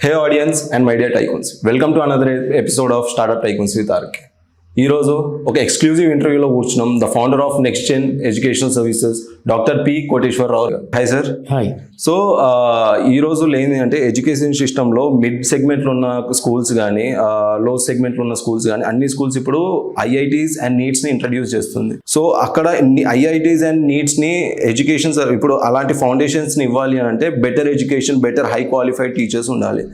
Hey audience and my dear tycoons, welcome to another episode of Startup Tycoons with RK. ఈరోజు ఒక exclusive ఇంటర్వ్యూలో కూర్చున్నాం the founder of next gen educational services doctor P Koteswararao. Hi sir. Hi. So ఈ రోజు లేని అంటే education సిస్టంలో mid సెగ్మెంట్లో ఉన్న స్కూల్స్ కానీ లో సెగ్మెంట్లో ఉన్న స్కూల్స్ కానీ అన్ని స్కూల్స్ ఇప్పుడు ఐఐటీస్ అండ్ నీట్స్ని ఇంట్రడ్యూస్ చేస్తుంది. సో అక్కడ ఐఐటీస్ అండ్ నీట్స్ని ఎడ్యుకేషన్ ఇప్పుడు అలాంటి ఫౌండేషన్స్ని ఇవ్వాలి అని అంటే better education, better high qualified teachers ఉండాలి.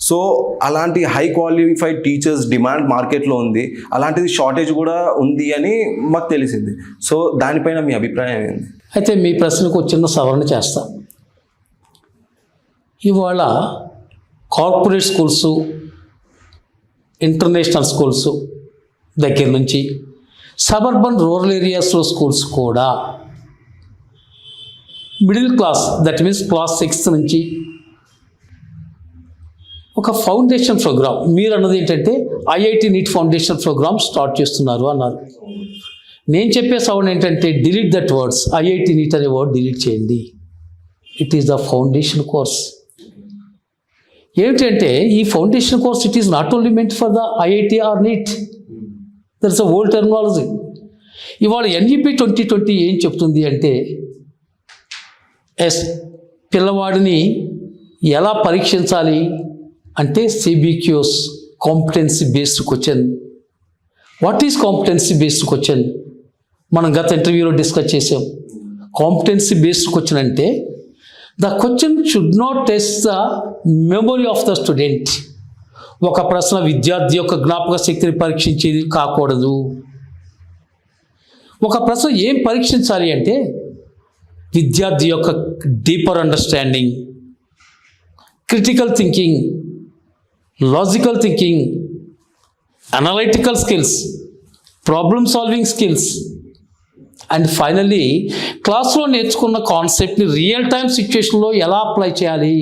సో అలాంటి హై క్వాలిఫైడ్ టీచర్స్ డిమాండ్ మార్కెట్లో ఉంది, అలాంటిది షార్టేజ్ కూడా ఉంది అని మాకు తెలిసింది. సో దానిపైన మీ అభిప్రాయం ఏంటి? అయితే మీ ప్రశ్నకు చిన్న సవరణ చేస్తా. ఇవాళ కార్పొరేట్ స్కూల్స్, ఇంటర్నేషనల్ స్కూల్స్ దగ్గర నుంచి సబర్బన్ రూరల్ ఏరియాస్లో స్కూల్స్ కూడా middle class, that means class 6 నుంచి ఒక ఫౌండేషన్ ప్రోగ్రామ్, మీరు అన్నది ఏంటంటే IIT NEET foundation program start చేస్తున్నారు అన్నారు. నేను చెప్పే సౌండ్ ఏంటంటే delete that words, IIT NEET అనే వర్డ్ డిలీట్ చేయండి. It is the foundation course. ఏమిటంటే ఈ foundation course it is not only meant for the IIT or NEET, that is a old terminology. ఇవాళ ఎన్ఈపి 2020 ఏం చెప్తుంది అంటే పిల్లవాడిని ఎలా పరీక్షించాలి అంటే CBQs, competency based question. What is competency based question? మనం గత ఇంటర్వ్యూలో డిస్కస్ చేసాం. కాంపిటెన్సీ బేస్డ్ క్వశ్చన్ అంటే the question should not test the memory of the student. ఒక ప్రశ్న విద్యార్థి యొక్క జ్ఞాపక శక్తిని పరీక్షించేది కాకూడదు. ఒక ప్రశ్న ఏం పరీక్షించాలి అంటే విద్యార్థి యొక్క deeper understanding, critical thinking, logical thinking, analytical skills, problem solving skills, and finally క్లాస్లో నేర్చుకున్న కాన్సెప్ట్ని రియల్ టైమ్ సిచ్యువేషన్లో ఎలా అప్లై చేయాలి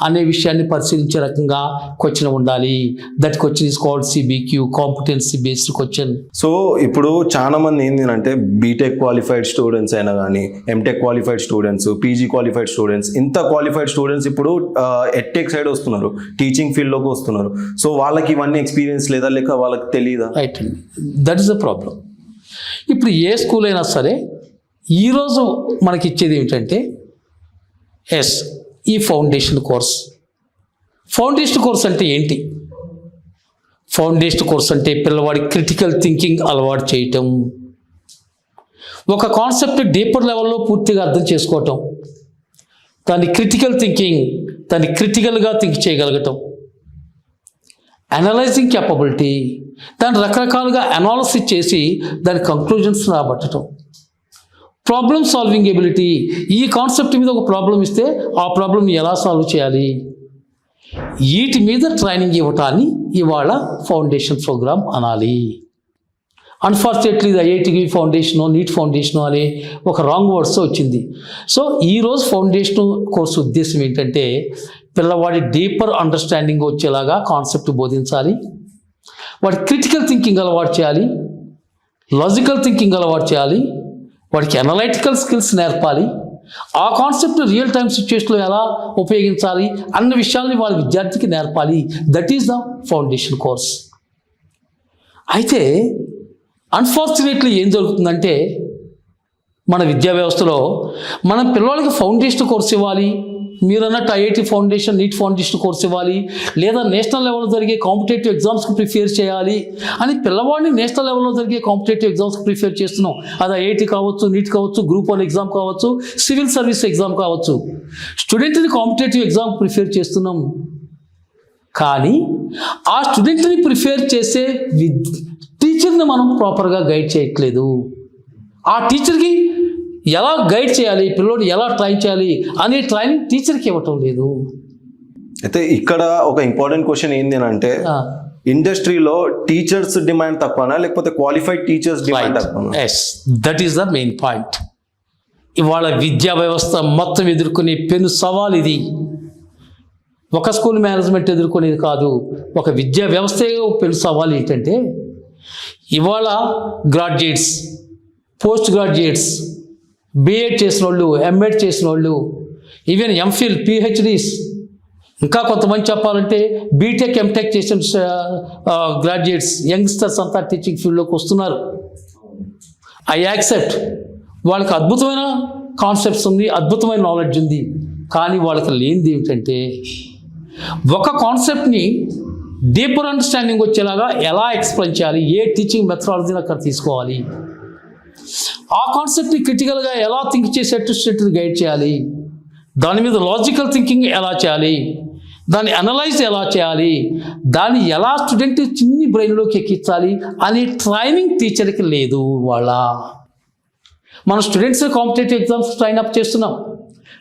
అనే విషయాన్ని పరిశీలించే రకంగా క్వశ్చన్ ఉండాలి. That question is called CBQ, competency based question. So ఇప్పుడు చాలా మంది ఏంటి అంటే బీటెక్ క్వాలిఫైడ్ స్టూడెంట్స్ అయినా కానీ, MTech qualified students, PG qualified students, ఇంత క్వాలిఫైడ్ స్టూడెంట్స్ ఇప్పుడు ఎడ్టెక్ సైడ్ వస్తున్నారు, టీచింగ్ ఫీల్డ్లోకి వస్తున్నారు. సో వాళ్ళకి ఇవన్నీ ఎక్స్పీరియన్స్ లేదా, లేక వాళ్ళకి తెలియదా? రైట్ అండి, దట్ ఈస్ ద ప్రాబ్లం. ఇప్పుడు ఏ స్కూల్ అయినా సరే ఈరోజు మనకి ఇచ్చేది ఏమిటంటే ఈ ఫౌండేషన్ కోర్స్. ఫౌండేషన్ కోర్స్ అంటే ఏంటి? ఫౌండేషన్ కోర్స్ అంటే పిల్లవాడి క్రిటికల్ థింకింగ్ అలవాటు చేయటం, ఒక కాన్సెప్ట్ డీపర్ లెవెల్లో పూర్తిగా అర్థం చేసుకోవటం, దాని క్రిటికల్ థింకింగ్, దాన్ని క్రిటికల్గా థింక్ చేయగలగటం, అనలైజింగ్ క్యాపబిలిటీ, దాన్ని రకరకాలుగా అనాలిసిస్ చేసి దాని కంక్లూజన్స్ రాబట్టడం, ప్రాబ్లమ్ సాల్వింగ్ ఎబిలిటీ. ఈ కాన్సెప్ట్ మీద ఒక ప్రాబ్లం ఇస్తే ఆ ప్రాబ్లం ఎలా సాల్వ్ చేయాలి, వీటి మీద ట్రైనింగ్ ఇవ్వటాన్ని ఇవాళ ఫౌండేషన్ ప్రోగ్రామ్ అనాలి. అన్ఫార్చునేట్లీ ఇది ఐఐటి ఫౌండేషను, నీట్ ఫౌండేషను అనే ఒక రాంగ్ వర్డ్స్ వచ్చింది. సో ఈరోజు ఫౌండేషన్ కోర్సు ఉద్దేశం ఏంటంటే పిల్లవాడి డీపర్ అండర్స్టాండింగ్ వచ్చేలాగా కాన్సెప్ట్ బోధించాలి, వాడి క్రిటికల్ థింకింగ్ అలవాటు చేయాలి, లాజికల్ థింకింగ్ అలవాటు చేయాలి, వాడికి అనలైటికల్ స్కిల్స్ నేర్పాలి, ఆ కాన్సెప్ట్ రియల్ టైమ్ సిచ్యువేషన్లో ఎలా ఉపయోగించాలి అన్న విషయాల్ని వాళ్ళ విద్యార్థికి నేర్పాలి. That is the foundation course. అయితే అన్ఫార్చునేట్లీ ఏం జరుగుతుందంటే మన విద్యా వ్యవస్థలో మనం పిల్లలకి ఫౌండేషన్ కోర్స్ ఇవ్వాలి, మీరు అన్నట్టు IIT foundation, neat foundation course ఇవ్వాలి, లేదా నేషనల్ లెవెల్లో జరిగే కాంపిటేటివ్ ఎగ్జామ్స్కి ప్రిపేర్ చేయాలి అని పిల్లవాడిని నేషనల్ లెవెల్లో జరిగే కాంపిటేటివ్ ఎగ్జామ్స్కి ప్రిపేర్ చేస్తున్నాం. అది ఐఐటి కావచ్చు, నీట్ కావచ్చు, గ్రూప్ 1 ఎగ్జామ్ కావచ్చు, సివిల్ సర్వీస్ ఎగ్జామ్ కావచ్చు. స్టూడెంట్ని కాంపిటేటివ్ ఎగ్జామ్ ప్రిపేర్ చేస్తున్నాం, కానీ ఆ స్టూడెంట్ని ప్రిపేర్ చేసే టీచర్ని మనం ప్రాపర్గా గైడ్ చేయట్లేదు. ఆ టీచర్కి ఎలా గైడ్ చేయాలి, పిల్లోడు ఎలా ట్రైన్ చేయాలి అనే ట్రైనింగ్ టీచర్కి ఇవ్వటం లేదు. అయితే ఇక్కడ ఒక ఇంపార్టెంట్ క్వశ్చన్ ఏంటి అని అంటే ఇండస్ట్రీలో టీచర్స్ డిమాండ్ తక్కువనా లేకపోతే క్వాలిఫైడ్ టీచర్స్ డిమాండ్ తక్కువనా? That is the main point. ఇవాళ విద్యా వ్యవస్థ మొత్తం ఎదుర్కొనే పెను సవాల్ ఇది. ఒక స్కూల్ మేనేజ్మెంట్ ఎదుర్కొనేది కాదు, ఒక విద్యా వ్యవస్థే పెను సవాల్. ఏంటంటే ఇవాళ గ్రాడ్యుయేట్స్, పోస్ట్ గ్రాడ్యుయేట్స్, బిఎడ్ చేసిన వాళ్ళు, ఎంఎడ్ చేసిన వాళ్ళు, ఈవెన్ ఎంఫిల్, పిహెచ్డీస్, ఇంకా కొంతమంది చెప్పాలంటే బీటెక్ ఎంటెక్ చేసిన గ్రాడ్యుయేట్స్ యంగ్స్టర్స్ అంతా టీచింగ్ ఫీల్డ్లోకి వస్తున్నారు. ఐ యాక్సెప్ట్, వాళ్ళకి అద్భుతమైన కాన్సెప్ట్స్ ఉంది, అద్భుతమైన నాలెడ్జ్ ఉంది. కానీ వాళ్ళకి లేనిది ఏమిటంటే ఒక కాన్సెప్ట్ని డీపర్ అండర్స్టాండింగ్ వచ్చేలాగా ఎలా ఎక్స్ప్లెయిన్ చేయాలి, ఏ టీచింగ్ మెథడాలజీని అక్కడ తీసుకోవాలి, ఆ కాన్సెప్ట్ని క్రిటికల్గా ఎలా థింక్ చేసేటట్టు గైడ్ చేయాలి, దాని మీద లాజికల్ థింకింగ్ ఎలా చేయాలి, దాన్ని అనలైజ్ ఎలా చేయాలి, దాన్ని ఎలా స్టూడెంట్ చిన్ని బ్రెయిన్లోకి ఎక్కించాలి అనే ట్రైనింగ్ టీచర్కి లేదు. వాళ్ళ మన students competitive exams train up చేస్తున్నాం,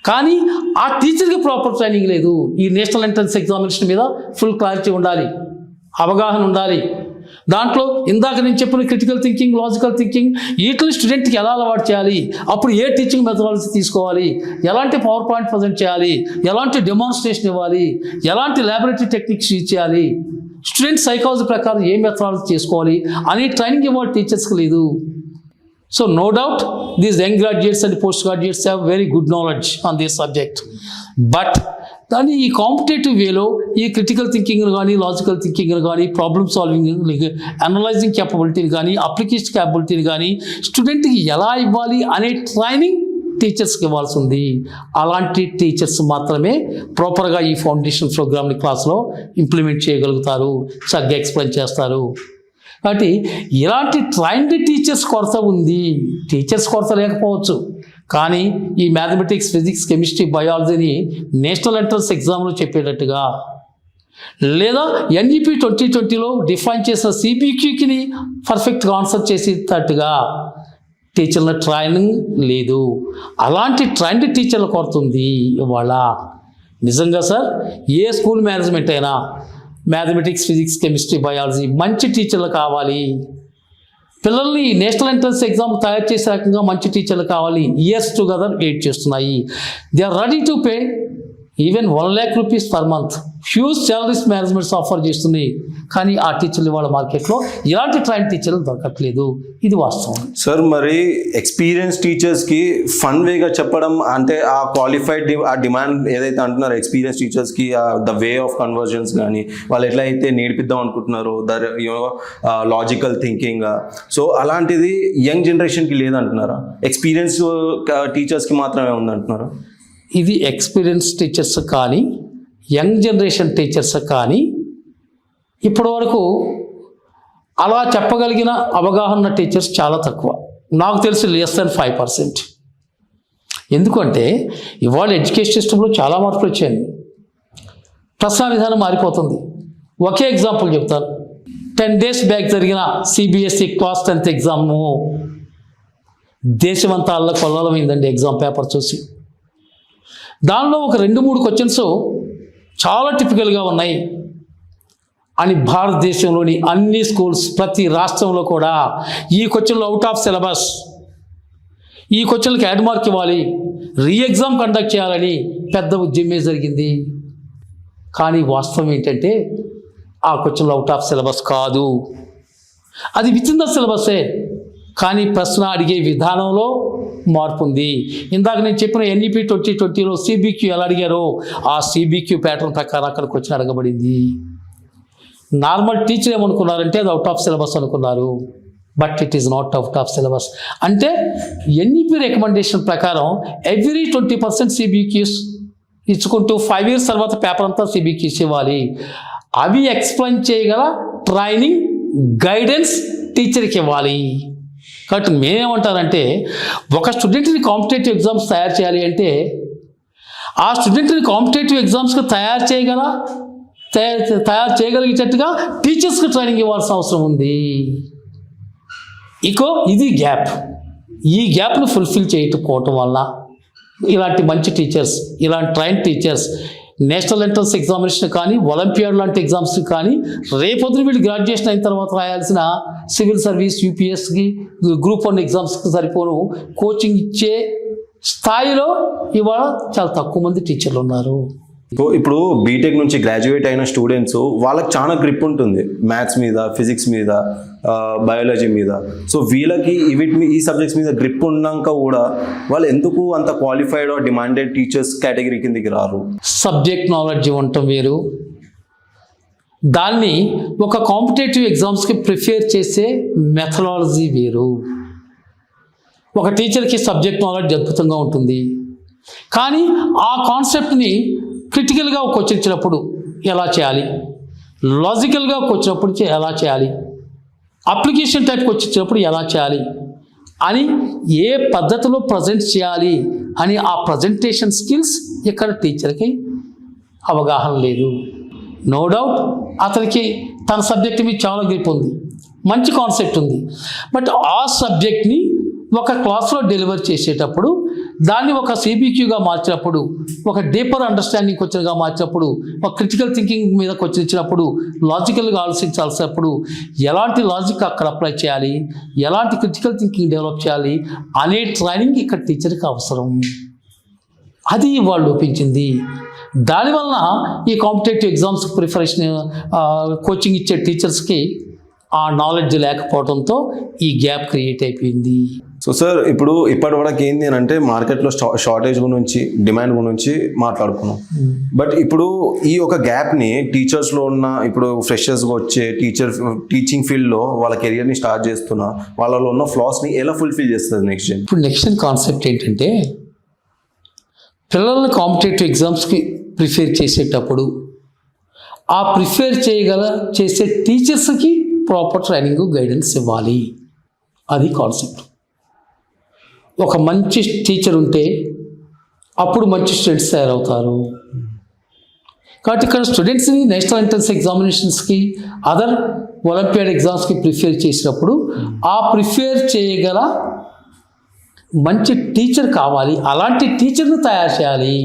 కానీ ఆ టీచర్కి ప్రాపర్ ట్రైనింగ్ లేదు. ఈ నేషనల్ ఎంట్రన్స్ ఎగ్జామినేషన్ మీద ఫుల్ క్లారిటీ ఉండాలి, అవగాహన ఉండాలి. దాంట్లో ఇందాక నేను చెప్పిన క్రిటికల్ థింకింగ్, లాజికల్ థింకింగ్ వీటిని స్టూడెంట్కి ఎలా అలవాటు చేయాలి, అప్పుడు ఏ టీచింగ్ మెథడాలజీ తీసుకోవాలి, ఎలాంటి పవర్ పాయింట్ ప్రజెంట్ చేయాలి, ఎలాంటి డెమాన్స్ట్రేషన్ ఇవ్వాలి, ఎలాంటి ల్యాబొరేటరీ టెక్నిక్స్ యూజ్ చేయాలి, స్టూడెంట్ సైకాలజీ ప్రకారం ఏ మెథడాలజీ చేసుకోవాలి అనే ట్రైనింగ్ ఇవ్వాలి టీచర్స్కి లేదు. So no doubt these young graduates and post-graduates have very good knowledge on this subject. But దాన్ని ఈ కాంపిటేటివ్ వేలో ఈ క్రిటికల్ థింకింగ్ కానీ, లాజికల్ థింకింగ్ కానీ, ప్రాబ్లమ్ సాల్వింగ్, అనలైజింగ్ క్యాపబిలిటీని కానీ, అప్లికేషన్ క్యాపబిలిటీని కానీ స్టూడెంట్కి ఎలా ఇవ్వాలి అనే ట్రైనింగ్ టీచర్స్కి ఇవ్వాల్సి ఉంది. అలాంటి టీచర్స్ మాత్రమే ప్రాపర్గా ఈ ఫౌండేషన్ ప్రోగ్రామ్ని క్లాస్లో ఇంప్లిమెంట్ చేయగలుగుతారు, చక్కగా ఎక్స్ప్లెయిన్ చేస్తారు. కాబట్టి ఇలాంటి ట్రైన్డ్ టీచర్స్ కొరత ఉంది. టీచర్స్ కొరత లేకపోవచ్చు, కానీ ఈ మ్యాథమెటిక్స్, ఫిజిక్స్, కెమిస్ట్రీ, బయాలజీని నేషనల్ ఎంట్రన్స్ ఎగ్జామ్లో చెప్పేటట్టుగా, లేదా ఎన్ఈపీ 2020లో డిఫైన్ చేసిన సిబిక్యూకి పర్ఫెక్ట్గా ఆన్సర్ చేసేటట్టుగా టీచర్ల ట్రైనింగ్ లేదు. అలాంటి ట్రైన్డ్ టీచర్ల కొరత ఉంది ఇవాళ. నిజంగా సార్, ఏ స్కూల్ మేనేజ్మెంట్ అయినా మ్యాథమెటిక్స్, ఫిజిక్స్, కెమిస్ట్రీ, బయాలజీ మంచి టీచర్లు కావాలి. పిల్లల్ని నేషనల్ ఎంట్రన్స్ ఎగ్జామ్ తయారు చేసే రకంగా మంచి టీచర్లు కావాలి. ఇయర్స్ టుగెదర్ వెయిట్ చేస్తున్నాయి. They are ready to pay even 1 lakh rupees per month. Huge salaries managements offer చేస్తుంది, కానీ ఆ టీచర్లు వాళ్ళ మార్కెట్లో ఇలాంటి ట్రైన్ టీచర్లు దొరకట్లేదు. ఇది వాస్తవం సార్. మరి ఎక్స్పీరియన్స్ టీచర్స్కి ఫన్ వేగా చెప్పడం అంటే ఆ క్వాలిఫైడ్ ఆ డిమాండ్ ఏదైతే అంటున్నారో ఎక్స్పీరియన్స్ టీచర్స్కి ద వే ఆఫ్ కన్వర్జన్స్ కానీ వాళ్ళు ఎట్లా అయితే నేర్పిద్దాం అనుకుంటున్నారో లాజికల్ థింకింగ్, సో అలాంటిది యంగ్ జనరేషన్కి లేదంటున్నారా? ఎక్స్పీరియన్స్ టీచర్స్కి మాత్రమే ఉందంటున్నారా? ఇది ఎక్స్పీరియన్స్ టీచర్స్ కానీ, యంగ్ జనరేషన్ టీచర్స్ కానీ ఇప్పటివరకు అలా చెప్పగలిగిన అవగాహన టీచర్స్ చాలా తక్కువ. నాకు తెలిసి లెస్ దాన్ 5%. ఎందుకంటే ఇవాళ ఎడ్యుకేషన్ సిస్టంలో చాలా మార్పులు వచ్చాయి. ప్రశ్న విధానం మారిపోతుంది. ఒకే ఎగ్జాంపుల్ చెప్తాను. 10 days బ్యాక్ జరిగిన సిబిఎస్ఈ క్లాస్ 10th ఎగ్జాము దేశమంతా అల్లకొల్లమైందండి. ఎగ్జామ్ పేపర్ చూసి దానిలో ఒక 2-3 క్వశ్చన్స్ చాలా టిపికల్గా ఉన్నాయి అని భారతదేశంలోని అన్ని స్కూల్స్, ప్రతి రాష్ట్రంలో కూడా ఈ క్వశ్చన్లు అవుట్ ఆఫ్ సిలబస్, ఈ క్వశ్చన్లకు యాడ్ మార్క్ ఇవ్వాలి, రీ ఎగ్జామ్ కండక్ట్ చేయాలని పెద్ద ఉద్యమే జరిగింది. కానీ వాస్తవం ఏంటంటే ఆ క్వశ్చన్లు అవుట్ ఆఫ్ సిలబస్ కాదు, అది విత్ ఇన్ ద సిలబసే. కానీ ప్రశ్న అడిగే విధానంలో మార్పు ఉంది. ఇందాక నేను చెప్పిన ఎన్ఈపీ 2020లో సిబిక్యూ ఎలా అడిగారో ఆ సిబిక్యూ ప్యాటర్న్ ప్రకారం అక్కడ క్వశ్చన్ అడగబడింది. నార్మల్ టీచర్ ఏమనుకున్నారంటే అది అవుట్ ఆఫ్ సిలబస్ అనుకున్నారు. But it is not out of syllabus. అంటే ఎన్ఈపీ రికమెండేషన్ ప్రకారం ఎవ్రీ 20% సిబిక్యూస్ ఇచ్చుకుంటూ 5 years తర్వాత పేపర్ అంతా సిబిక్యూస్ ఇవ్వాలి. అవి ఎక్స్ప్లెయిన్ చేయగల ట్రైనింగ్, గైడెన్స్ టీచర్కి ఇవ్వాలి. కాబట్టి మేమేమంటారంటే ఒక స్టూడెంట్ని కాంపిటేటివ్ ఎగ్జామ్స్ తయారు చేయాలి అంటే ఆ స్టూడెంట్ని కాంపిటేటివ్ ఎగ్జామ్స్కి తయారు చేయగలిగేటట్టుగా టీచర్స్కి ట్రైనింగ్ ఇవ్వాల్సిన అవసరం ఉంది. ఇది గ్యాప్. ఈ గ్యాప్ను ఫుల్ఫిల్ చేయకపోవటం వల్ల ఇలాంటి మంచి టీచర్స్, ఇలాంటి train teachers national entrance examination కానీ, ఒలింపియాడ్ లాంటి ఎగ్జామ్స్ కానీ, రేపొద్దున వీళ్ళు గ్రాడ్యుయేషన్ అయిన తర్వాత రాయాల్సిన సివిల్ సర్వీస్, యూపీఎస్కి, గ్రూప్ 1 ఎగ్జామ్స్కి సరిపోను కోచింగ్ ఇచ్చే స్థాయిలో ఇవాళ చాలా తక్కువ మంది టీచర్లు ఉన్నారు. సో ఇప్పుడు బీటెక్ నుంచి గ్రాడ్యుయేట్ అయిన స్టూడెంట్స్ వాళ్ళకి చాలా గ్రిప్ ఉంటుంది మ్యాథ్స్ మీద, ఫిజిక్స్ మీద, బయాలజీ మీద. సో వీళ్ళకి ఈ సబ్జెక్ట్స్ మీద గ్రిప్ ఉన్నాక కూడా వాళ్ళు ఎందుకు అంత qualified are demanded teachers category కిందకి రారు? సబ్జెక్ట్ నాలెడ్జ్ ఉండటం వేరు, దాన్ని ఒక కాంపిటేటివ్ ఎగ్జామ్స్కి ప్రిపేర్ చేసే మెథడాలజీ వేరు. ఒక టీచర్కి సబ్జెక్ట్ నాలెడ్జ్ అద్భుతంగా ఉంటుంది, కానీ ఆ కాన్సెప్ట్ని క్రిటికల్గా ఒక క్వశ్చన్ ఇచ్చినప్పుడు ఎలా చేయాలి, లాజికల్గా ఒక వచ్చినప్పుడు ఎలా చేయాలి, అప్లికేషన్ టైప్కి వచ్చినప్పుడు ఎలా చేయాలి అని ఏ పద్ధతిలో ప్రజెంట్ చేయాలి అని ఆ ప్రజెంటేషన్ స్కిల్స్ ఇక్కడ టీచర్కి అవగాహన లేదు. నో డౌట్ అతనికి తన సబ్జెక్ట్ మీద చాలా గ్రిప్ ఉంది, మంచి కాన్సెప్ట్ ఉంది, బట్ ఆ సబ్జెక్ట్ని ఒక క్లాస్లో డెలివర్ చేసేటప్పుడు దాన్ని ఒక సిబిక్యూగా మార్చినప్పుడు, ఒక డీపర్ అండర్స్టాండింగ్ క్వశ్చన్గా మార్చినప్పుడు, ఒక క్రిటికల్ థింకింగ్ మీద క్వశ్చన్ ఇచ్చినప్పుడు, లాజికల్గా ఆలోచించాల్సినప్పుడు ఎలాంటి లాజిక్ అక్కడ అప్లై చేయాలి, ఎలాంటి క్రిటికల్ థింకింగ్ డెవలప్ చేయాలి అనే ట్రైనింగ్ ఇక్కడ టీచర్కి అవసరం. అది వాళ్ళు ఒప్పించింది. దానివల్ల ఈ కాంపిటేటివ్ ఎగ్జామ్స్ ప్రిపరేషన్ కోచింగ్ ఇచ్చే టీచర్స్కి ఆ నాలెడ్జ్ లేకపోవడంతో ఈ గ్యాప్ క్రియేట్ అయిపోయింది. సో సార్, ఇప్పుడు ఇప్పటివరకు ఏంది అని అంటే మార్కెట్లో షార్టేజ్ గురించి, డిమాండ్ గురించి మాట్లాడుకున్నాం. బట్ ఇప్పుడు ఈ ఒక గ్యాప్ని టీచర్స్లో ఉన్న, ఇప్పుడు ఫ్రెషర్స్గా వచ్చే టీచింగ్ ఫీల్డ్లో వాళ్ళ కెరియర్ని స్టార్ట్ చేస్తున్న వాళ్ళలో ఉన్న ఫ్లాస్ని ఎలా ఫుల్ఫిల్ చేస్తుంది నెక్స్ట్ జన్? ఇప్పుడు నెక్స్ట్ జన్ కాన్సెప్ట్ ఏంటంటే, పిల్లల్ని కాంపిటేటివ్ ఎగ్జామ్స్కి ప్రిపేర్ చేసేటప్పుడు ఆ ప్రిపేర్ చేసే టీచర్స్కి ప్రాపర్ ట్రైనింగ్, గైడెన్స్ ఇవ్వాలి. అది కాన్సెప్ట్. ఒక మంచి టీచర్ ఉంటే అప్పుడు మంచి స్టూడెంట్స్ తయారవుతారు. కాబట్టి ఇక్కడ స్టూడెంట్స్ని నేషనల్ ఎంట్రన్స్ ఎగ్జామినేషన్స్కి, అదర్ ఒలింపియాడ్ ఎగ్జామ్స్కి ప్రిపేర్ చేసినప్పుడు ఆ ప్రిపేర్ చేయగల మంచి టీచర్ కావాలి. అలాంటి టీచర్ని తయారు చేయాలి.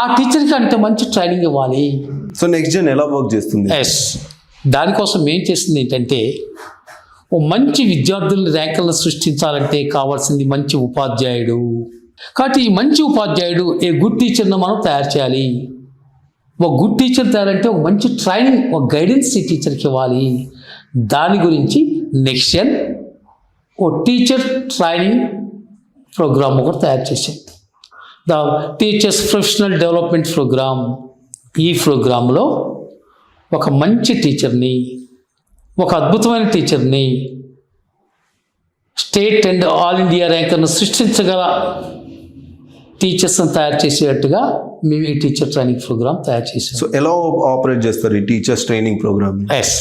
ఆ టీచర్కి అంటే మంచి ట్రైనింగ్ ఇవ్వాలి. సో నెక్స్ట్ జన్ ఎలా వర్క్ చేస్తుంది? ఎస్, దానికోసం ఏం చేస్తుంది ఏంటంటే, ఓ మంచి విద్యార్థుల ర్యాంకులను సృష్టించాలంటే కావాల్సింది మంచి ఉపాధ్యాయుడు. కాబట్టి ఈ మంచి ఉపాధ్యాయుడు, ఏ గుడ్ టీచర్ను మనం తయారు చేయాలి. ఒక గుడ్ టీచర్ తయారంటే ఒక మంచి ట్రైనింగ్, ఒక గైడెన్స్ ఈ టీచర్కి ఇవ్వాలి. దాని గురించి నెక్స్ట్ జన్ ఓ టీచర్ ట్రైనింగ్ ప్రోగ్రామ్ ఒకటి తయారు చేశాం, the teachers professional development program. ఈ ప్రోగ్రాంలో ఒక మంచి టీచర్ని, ఒక అద్భుతమైన టీచర్ని, స్టేట్ అండ్ ఆల్ ఇండియా ర్యాంకర్ను సృష్టించగల టీచర్స్ని తయారు చేసేటట్టుగా మేము ఈ టీచర్ ట్రైనింగ్ ప్రోగ్రామ్ తయారు చేసాం. సో ఎలా ఆపరేట్ చేస్తారు ఈ టీచర్స్ ట్రైనింగ్ ప్రోగ్రామ్? ఎస్,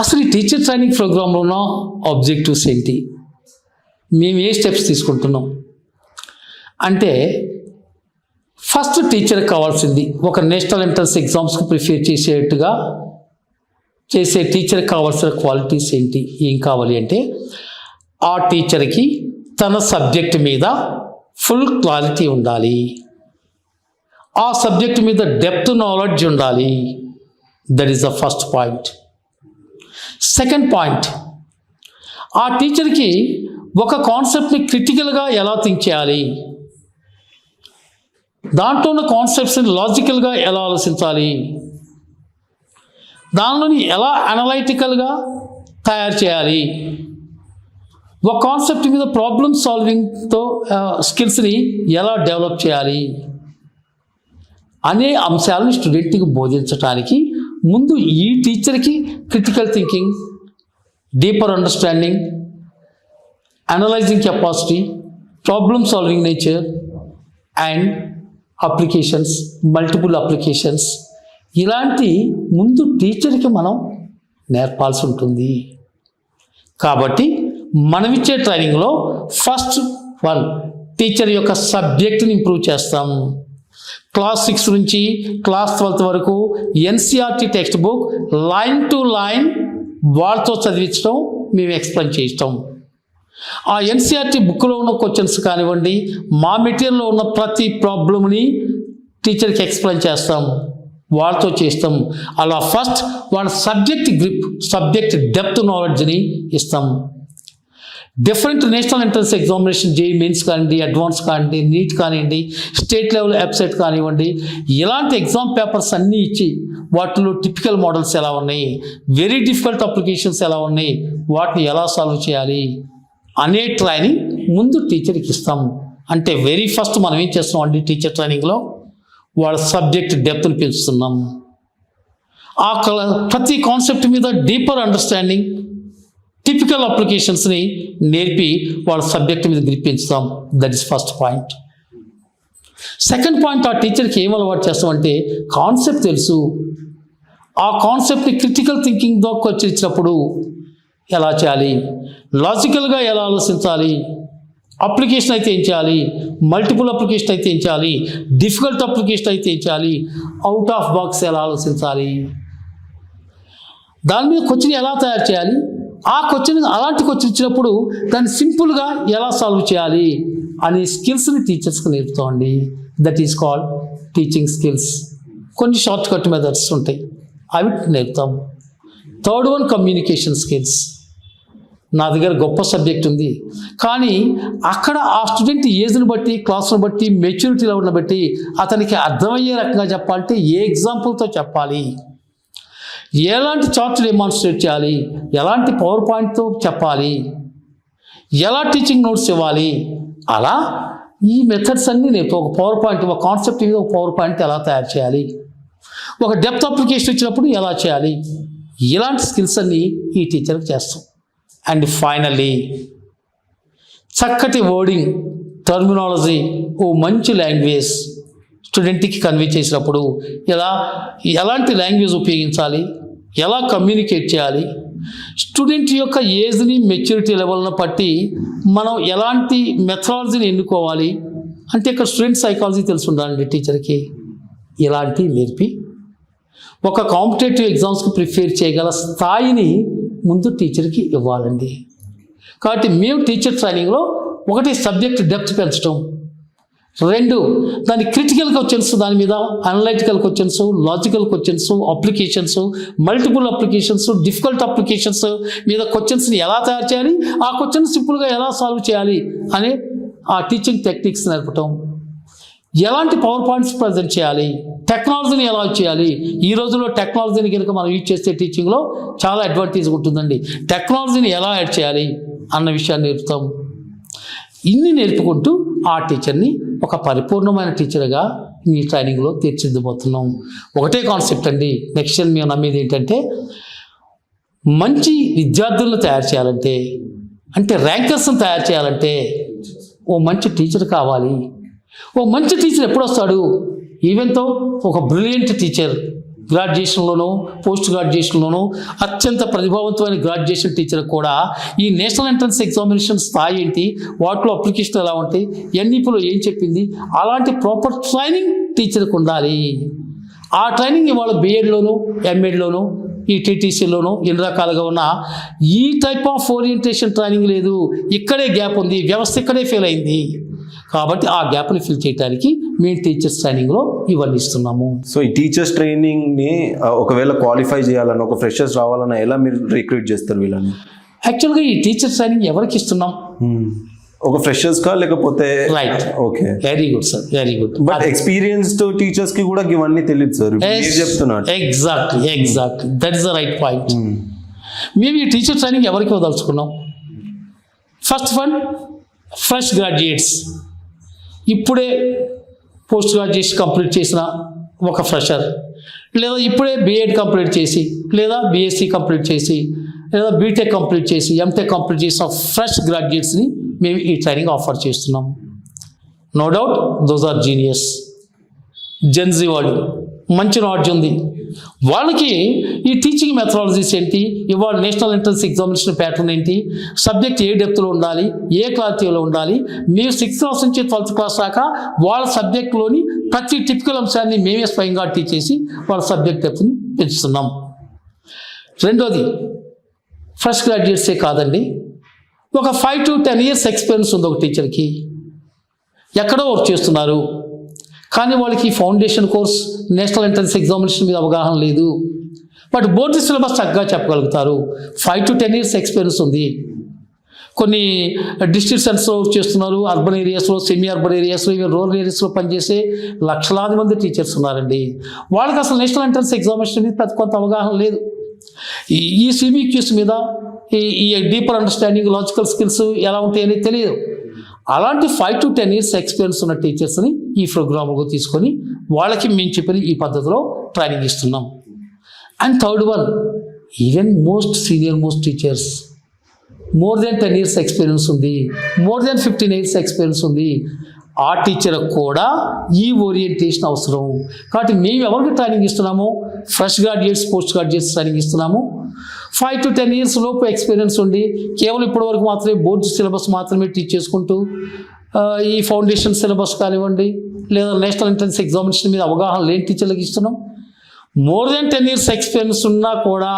అసలు ఈ టీచర్ ట్రైనింగ్ ప్రోగ్రాంలో ఉన్న ఆబ్జెక్టివ్స్ ఏంటి, మేము ఏ స్టెప్స్ తీసుకుంటున్నాం అంటే, ఫస్ట్ టీచర్కి కావాల్సింది ఒక నేషనల్ ఎంట్రన్స్ ఎగ్జామ్స్కి ప్రిపేర్ చేసేట్టుగా చేసే టీచర్కి కావాల్సిన క్వాలిటీస్ ఏంటి, ఏం కావాలి అంటే, ఆ టీచర్కి తన సబ్జెక్ట్ మీద ఫుల్ క్లారిటీ ఉండాలి, ఆ సబ్జెక్ట్ మీద డెప్త్ నాలెడ్జ్ ఉండాలి. That is the first point. Second point, ఆ టీచర్కి ఒక కాన్సెప్ట్ని క్రిటికల్గా ఎలా థింక్ చేయాలి, దాంట్లో ఉన్న కాన్సెప్ట్స్ని లాజికల్గా ఎలా ఆలోచించాలి, దానిలోని ఎలా అనలైటికల్గా తయారు చేయాలి, ఒక కాన్సెప్ట్ మీద ప్రాబ్లమ్ సాల్వింగ్తో స్కిల్స్ని ఎలా డెవలప్ చేయాలి అనే అంశాలను స్టూడెంట్కి బోధించడానికి ముందు ఈ టీచర్కి critical thinking, deeper understanding, analysing capacity, problem solving nature and applications, multiple applications, ఇలాంటి ముందు టీచర్కి మనం నేర్పాల్సి ఉంటుంది. కాబట్టి మనమిచ్చే ట్రైనింగ్లో ఫస్ట్ వన్, టీచర్ యొక్క సబ్జెక్ట్ని ఇంప్రూవ్ చేస్తాం. క్లాస్ 6 నుంచి క్లాస్ 12 వరకు NCERT text book line to line వాళ్ళతో చదివించడం, మేము ఎక్స్ప్లెయిన్ చేయటం. ఆ ఎన్సీఆర్టీ బుక్లో ఉన్న క్వశ్చన్స్ కానివ్వండి, మా మెటీరియల్లో ఉన్న ప్రతి ప్రాబ్లమ్ని టీచర్కి ఎక్స్ప్లెయిన్ చేస్తాం, వాళ్ళతో చేస్తాం. అలా ఫస్ట్ వాళ్ళ సబ్జెక్ట్ గ్రిప్, సబ్జెక్ట్ డెప్త్ నాలెడ్జ్ని ఇస్తాం. Different national entrance examination JEE mains కానివ్వండి, అడ్వాన్స్ కానివ్వండి, నీట్ కానివ్వండి, స్టేట్ లెవెల్ వెబ్సైట్ కానివ్వండి, ఇలాంటి ఎగ్జామ్ పేపర్స్ అన్నీ ఇచ్చి వాటిలో టిపికల్ మోడల్స్ ఎలా ఉన్నాయి, వెరీ డిఫికల్ట్ అప్లికేషన్స్ ఎలా ఉన్నాయి, వాటిని ఎలా సాల్వ్ చేయాలి అనే ట్రైనింగ్ ముందు టీచర్కి ఇస్తాం. అంటే వెరీ ఫస్ట్ మనం ఏం చేస్తున్నాం అండి టీచర్ ట్రైనింగ్లో వాళ్ళ సబ్జెక్ట్ డెప్త్ని పెంచుతున్నాం. ప్రతి కాన్సెప్ట్ మీద డీపర్ అండర్స్టాండింగ్, టిపికల్ అప్లికేషన్స్ని నేర్పి వాళ్ళ సబ్జెక్ట్ మీద గ్రిప్ పెంచుతాం. That is first point. Second point, ఆ టీచర్కి ఏం అలవాటు చేస్తామంటే కాన్సెప్ట్ తెలుసు, ఆ కాన్సెప్ట్ని క్రిటికల్ థింకింగ్ దాకా వచ్చినప్పుడు ఎలా చేయాలి, లాజికల్గా ఎలా ఆలోచించాలి, అప్లికేషన్ అయితే ఏం చేయాలి, మల్టిపుల్ అప్లికేషన్ అయితే ఏం చేయాలి, డిఫికల్ట్ అప్లికేషన్ అయితే ఏం చేయాలి, అవుట్ ఆఫ్ బాక్స్ ఎలా ఆలోచించాలి, దాని మీద క్వశ్చన్ ఎలా తయారు చేయాలి, ఆ క్వశ్చన్ అలాంటి క్వశ్చన్ ఇచ్చినప్పుడు దాన్ని సింపుల్గా ఎలా సాల్వ్ చేయాలి అనే స్కిల్స్ని టీచర్స్కి నేర్పుతామండి. That is called teaching skills. కొన్ని షార్ట్ కట్ మెథడ్స్ ఉంటాయి, అవి నేర్పుతాం. Third one communication skills. నా దగ్గర గొప్ప సబ్జెక్ట్ ఉంది, కానీ అక్కడ ఆ స్టూడెంట్ ఏజ్ని బట్టి, క్లాస్ను బట్టి, మెచ్యూరిటీ లెవెల్ని బట్టి అతనికి అర్థమయ్యే రకంగా చెప్పాలంటే ఏ ఎగ్జాంపుల్తో చెప్పాలి, ఎలాంటి చార్ట్ డెమాన్స్ట్రేట్ చేయాలి, ఎలాంటి పవర్ పాయింట్తో చెప్పాలి, ఎలా టీచింగ్ నోట్స్ ఇవ్వాలి, అలా ఈ మెథడ్స్ అన్నీ నేర్పు. ఒక పవర్ పాయింట్, ఒక కాన్సెప్ట్ మీద ఒక పవర్ పాయింట్ ఎలా తయారు చేయాలి, ఒక డెప్త్ అప్లికేషన్ ఇచ్చినప్పుడు ఎలా చేయాలి, ఇలాంటి స్కిల్స్ అన్నీ ఈ టీచర్కి చేస్తాం. అండ్ ఫైనల్లీ చక్కటి వర్డింగ్, టర్మినాలజీ, ఓ మంచి లాంగ్వేజ్ స్టూడెంట్కి కన్వే చేసినప్పుడు ఎలాంటి లాంగ్వేజ్ ఉపయోగించాలి, ఎలా కమ్యూనికేట్ చేయాలి, స్టూడెంట్ యొక్క ఏజ్ని, మెచ్యూరిటీ లెవెల్ని బట్టి మనం ఎలాంటి మెథడాలజీని ఎన్నుకోవాలి, అంటే ఇక్కడ స్టూడెంట్ సైకాలజీ తెలిసి ఉండాలండి టీచర్కి. ఇలాంటి నేర్పి ఒక కాంపిటేటివ్ ఎగ్జామ్స్కి ప్రిపేర్ చేయగల స్థాయిని ముందు టీచర్కి ఇవ్వాలండి. కాబట్టి మేము టీచర్ ట్రైనింగ్లో ఒకటి సబ్జెక్ట్ డెప్త్ పెంచడం, రెండు దాని క్రిటికల్ క్వశ్చన్స్, దాని మీద analytical questions, logical questions, applications, multiple applications, difficult applications మీద క్వశ్చన్స్ని ఎలా తయారు చేయాలి, ఆ క్వశ్చన్ సింపుల్గా ఎలా సాల్వ్ చేయాలి అనే ఆ టీచింగ్ టెక్నిక్స్ నేర్పటం, ఎలాంటి పవర్ పాయింట్స్ ప్రజెంట్ చేయాలి, టెక్నాలజీని ఎలా చేయాలి. ఈ రోజుల్లో టెక్నాలజీని కనుక మనం యూజ్ చేస్తే టీచింగ్లో చాలా అడ్వాంటేజ్ ఉంటుందండి. టెక్నాలజీని ఎలా యాడ్ చేయాలి అన్న విషయాన్ని నేర్పుతాం. ఇన్ని నేర్పుకుంటూ ఆ టీచర్ని ఒక పరిపూర్ణమైన టీచర్గా మీ ట్రైనింగ్లో తీర్చిదిద్దుబోతున్నాం. ఒకటే కాన్సెప్ట్ అండి. నెక్స్ట్ ఇయర్ మేము నమ్మేది ఏంటంటే మంచి విద్యార్థులను తయారు చేయాలంటే, అంటే ర్యాంకర్స్ని తయారు చేయాలంటే ఓ మంచి టీచర్ కావాలి. ఓ మంచి టీచర్ ఎప్పుడు వస్తాడు? ఈవెన్తో ఒక బ్రిలియంట్ టీచర్ గ్రాడ్యుయేషన్లోనూ, పోస్ట్ గ్రాడ్యుయేషన్లోనూ అత్యంత ప్రతిభావంతమైన గ్రాడ్యుయేషన్ టీచర్ కూడా ఈ నేషనల్ ఎంట్రన్స్ ఎగ్జామినేషన్ స్థాయి ఏంటి, వాటిలో అప్లికేషన్ ఎలా ఉంటాయి, ఎన్ఈపీలో ఏం చెప్పింది, అలాంటి ప్రాపర్ ట్రైనింగ్ టీచర్కి ఉండాలి. ఆ ట్రైనింగ్ ఇవాళ బీఎడ్లోను, ఎంఎడ్లోను, ఈ టీటీసీలోనూ ఎన్ని రకాలుగా ఉన్న ఈ టైప్ ఆఫ్ ఓరియంటేషన్ ట్రైనింగ్ లేదు. ఇక్కడే గ్యాప్ ఉంది, వ్యవస్థ ఇక్కడే ఫెయిల్ అయింది. కాబట్టి ఆ గ్యాప్ని ఫిల్ చేయడానికి మేము టీచర్స్ ట్రైనింగ్లో ఇవన్నీ ఇస్తున్నాము. సో ఈ టీచర్స్ ట్రైనింగ్ని ఒకవేళ క్వాలిఫై చేయాలన్నా, ఒక ఫ్రెషర్స్ రావాలన్నా ఎలా మీరు రిక్రూట్ చేస్తారు వీళ్ళని? యాక్చువల్గా ఈ టీచర్స్ ట్రైనింగ్ ఎవరికి ఇస్తున్నాం? ఒక ఫ్రెషర్స్ కా లేకపోతే? Right, okay, very good sir, very good. But experienced teachers కి కూడా ఇవన్నీ తెలియదు సార్, మీరు చెప్తున్నారు. Exactly that is the right point. మేము ఈ టీచర్ ట్రైనింగ్ ఎవరికి వదలుచుకున్నాం? ఫస్ట్ వన్, ఫ్రెష్ గ్రాడ్యుయేట్స్, ఇప్పుడే పోస్ట్ గ్రాడ్యుయేషన్ కంప్లీట్ చేసిన ఒక ఫ్రెషర్, లేదా ఇప్పుడే బీఎడ్ కంప్లీట్ చేసి, లేదా బీఎస్సీ కంప్లీట్ చేసి, లేదా బీటెక్ కంప్లీట్ చేసి, ఎంటెక్ కంప్లీట్ చేసిన ఫ్రెష్ గ్రాడ్యుయేట్స్ని మేము ఈ ట్రైనింగ్ ఆఫర్ చేస్తున్నాం. No doubt those are genius, Gen Z వాళ్ళు, మంచి నాలెడ్జ్ ఉంది వాళ్ళకి. ఈ టీచింగ్ మెథడాలజీస్ ఏంటి, ఇవాళ నేషనల్ ఎంట్రన్స్ ఎగ్జామినేషన్ ప్యాటర్న్ ఏంటి, సబ్జెక్ట్ ఏ డెప్త్లో ఉండాలి, ఏ క్లారిటీలో ఉండాలి, మీరు 6th క్లాస్ నుంచి 12th క్లాస్ దాకా వాళ్ళ సబ్జెక్ట్లోని ప్రతి టిపికల్ అంశాన్ని మేమే స్వయంగా టీచ్ చేసి వాళ్ళ సబ్జెక్ట్ డెప్త్ని పెంచుతున్నాం. రెండోది, ఫ్రెష్ గ్రాడ్యుయేట్సే కాదండి, ఒక 5 to 10 years ఎక్స్పీరియన్స్ ఉంది ఒక టీచర్కి. ఎక్కడో వర్క్ చేస్తున్నారు, కానీ వాళ్ళకి foundation course, national entrance examination మీద అవగాహన లేదు, బట్ బోర్డు సిలబస్ చక్కగా చెప్పగలుగుతారు. 5 to 10 years ఎక్స్పీరియన్స్ ఉంది. కొన్ని డిస్ట్రిక్ట్ సెంటర్స్లో చేస్తున్నారు, అర్బన్ ఏరియాస్లో, సెమీ అర్బన్ ఏరియాస్లో, ఈవెన్ రూరల్ ఏరియాస్లో పనిచేసే లక్షలాది మంది టీచర్స్ ఉన్నారండి. వాళ్ళకి అసలు నేషనల్ ఎంట్రన్స్ ఎగ్జామినేషన్ మీద పెద్ద కొంత అవగాహన లేదు. ఈ సిబిక్యూస్ మీద ఈ డీపర్ అండర్స్టాండింగ్, లాజికల్ స్కిల్స్ ఎలా ఉంటాయని తెలియదు. అలాంటి 5 to 10 years ఎక్స్పీరియన్స్ ఉన్న టీచర్స్ని ఈ ప్రోగ్రామ్లో తీసుకొని వాళ్ళకి మేము చెప్పిన ఈ పద్ధతిలో ట్రైనింగ్ ఇస్తున్నాం. And third one, even senior most teachers, more than 10 years experience ఉంది, more than 15 years ఎక్స్పీరియన్స్ ఉంది, ఆ టీచర్కి కూడా ఈ ఓరియంటేషన్ అవసరం. కాబట్టి మేము ఎవరికి ట్రైనింగ్ ఇస్తున్నాము? Fresh graduates, post graduates training ఇస్తున్నాము. 5 to 10 years లోపు ఎక్స్పీరియన్స్ ఉండి కేవలం ఇప్పటివరకు మాత్రమే బోర్డు సిలబస్ మాత్రమే టీచ్ చేసుకుంటూ ఈ ఫౌండేషన్ సిలబస్ కానివ్వండి, లేదా నేషనల్ ఎంట్రన్స్ ఎగ్జామినేషన్ మీద అవగాహన లేని టీచర్లకు ఇస్తున్నాం. more than 10 years ఎక్స్పీరియన్స్ ఉన్నా కూడా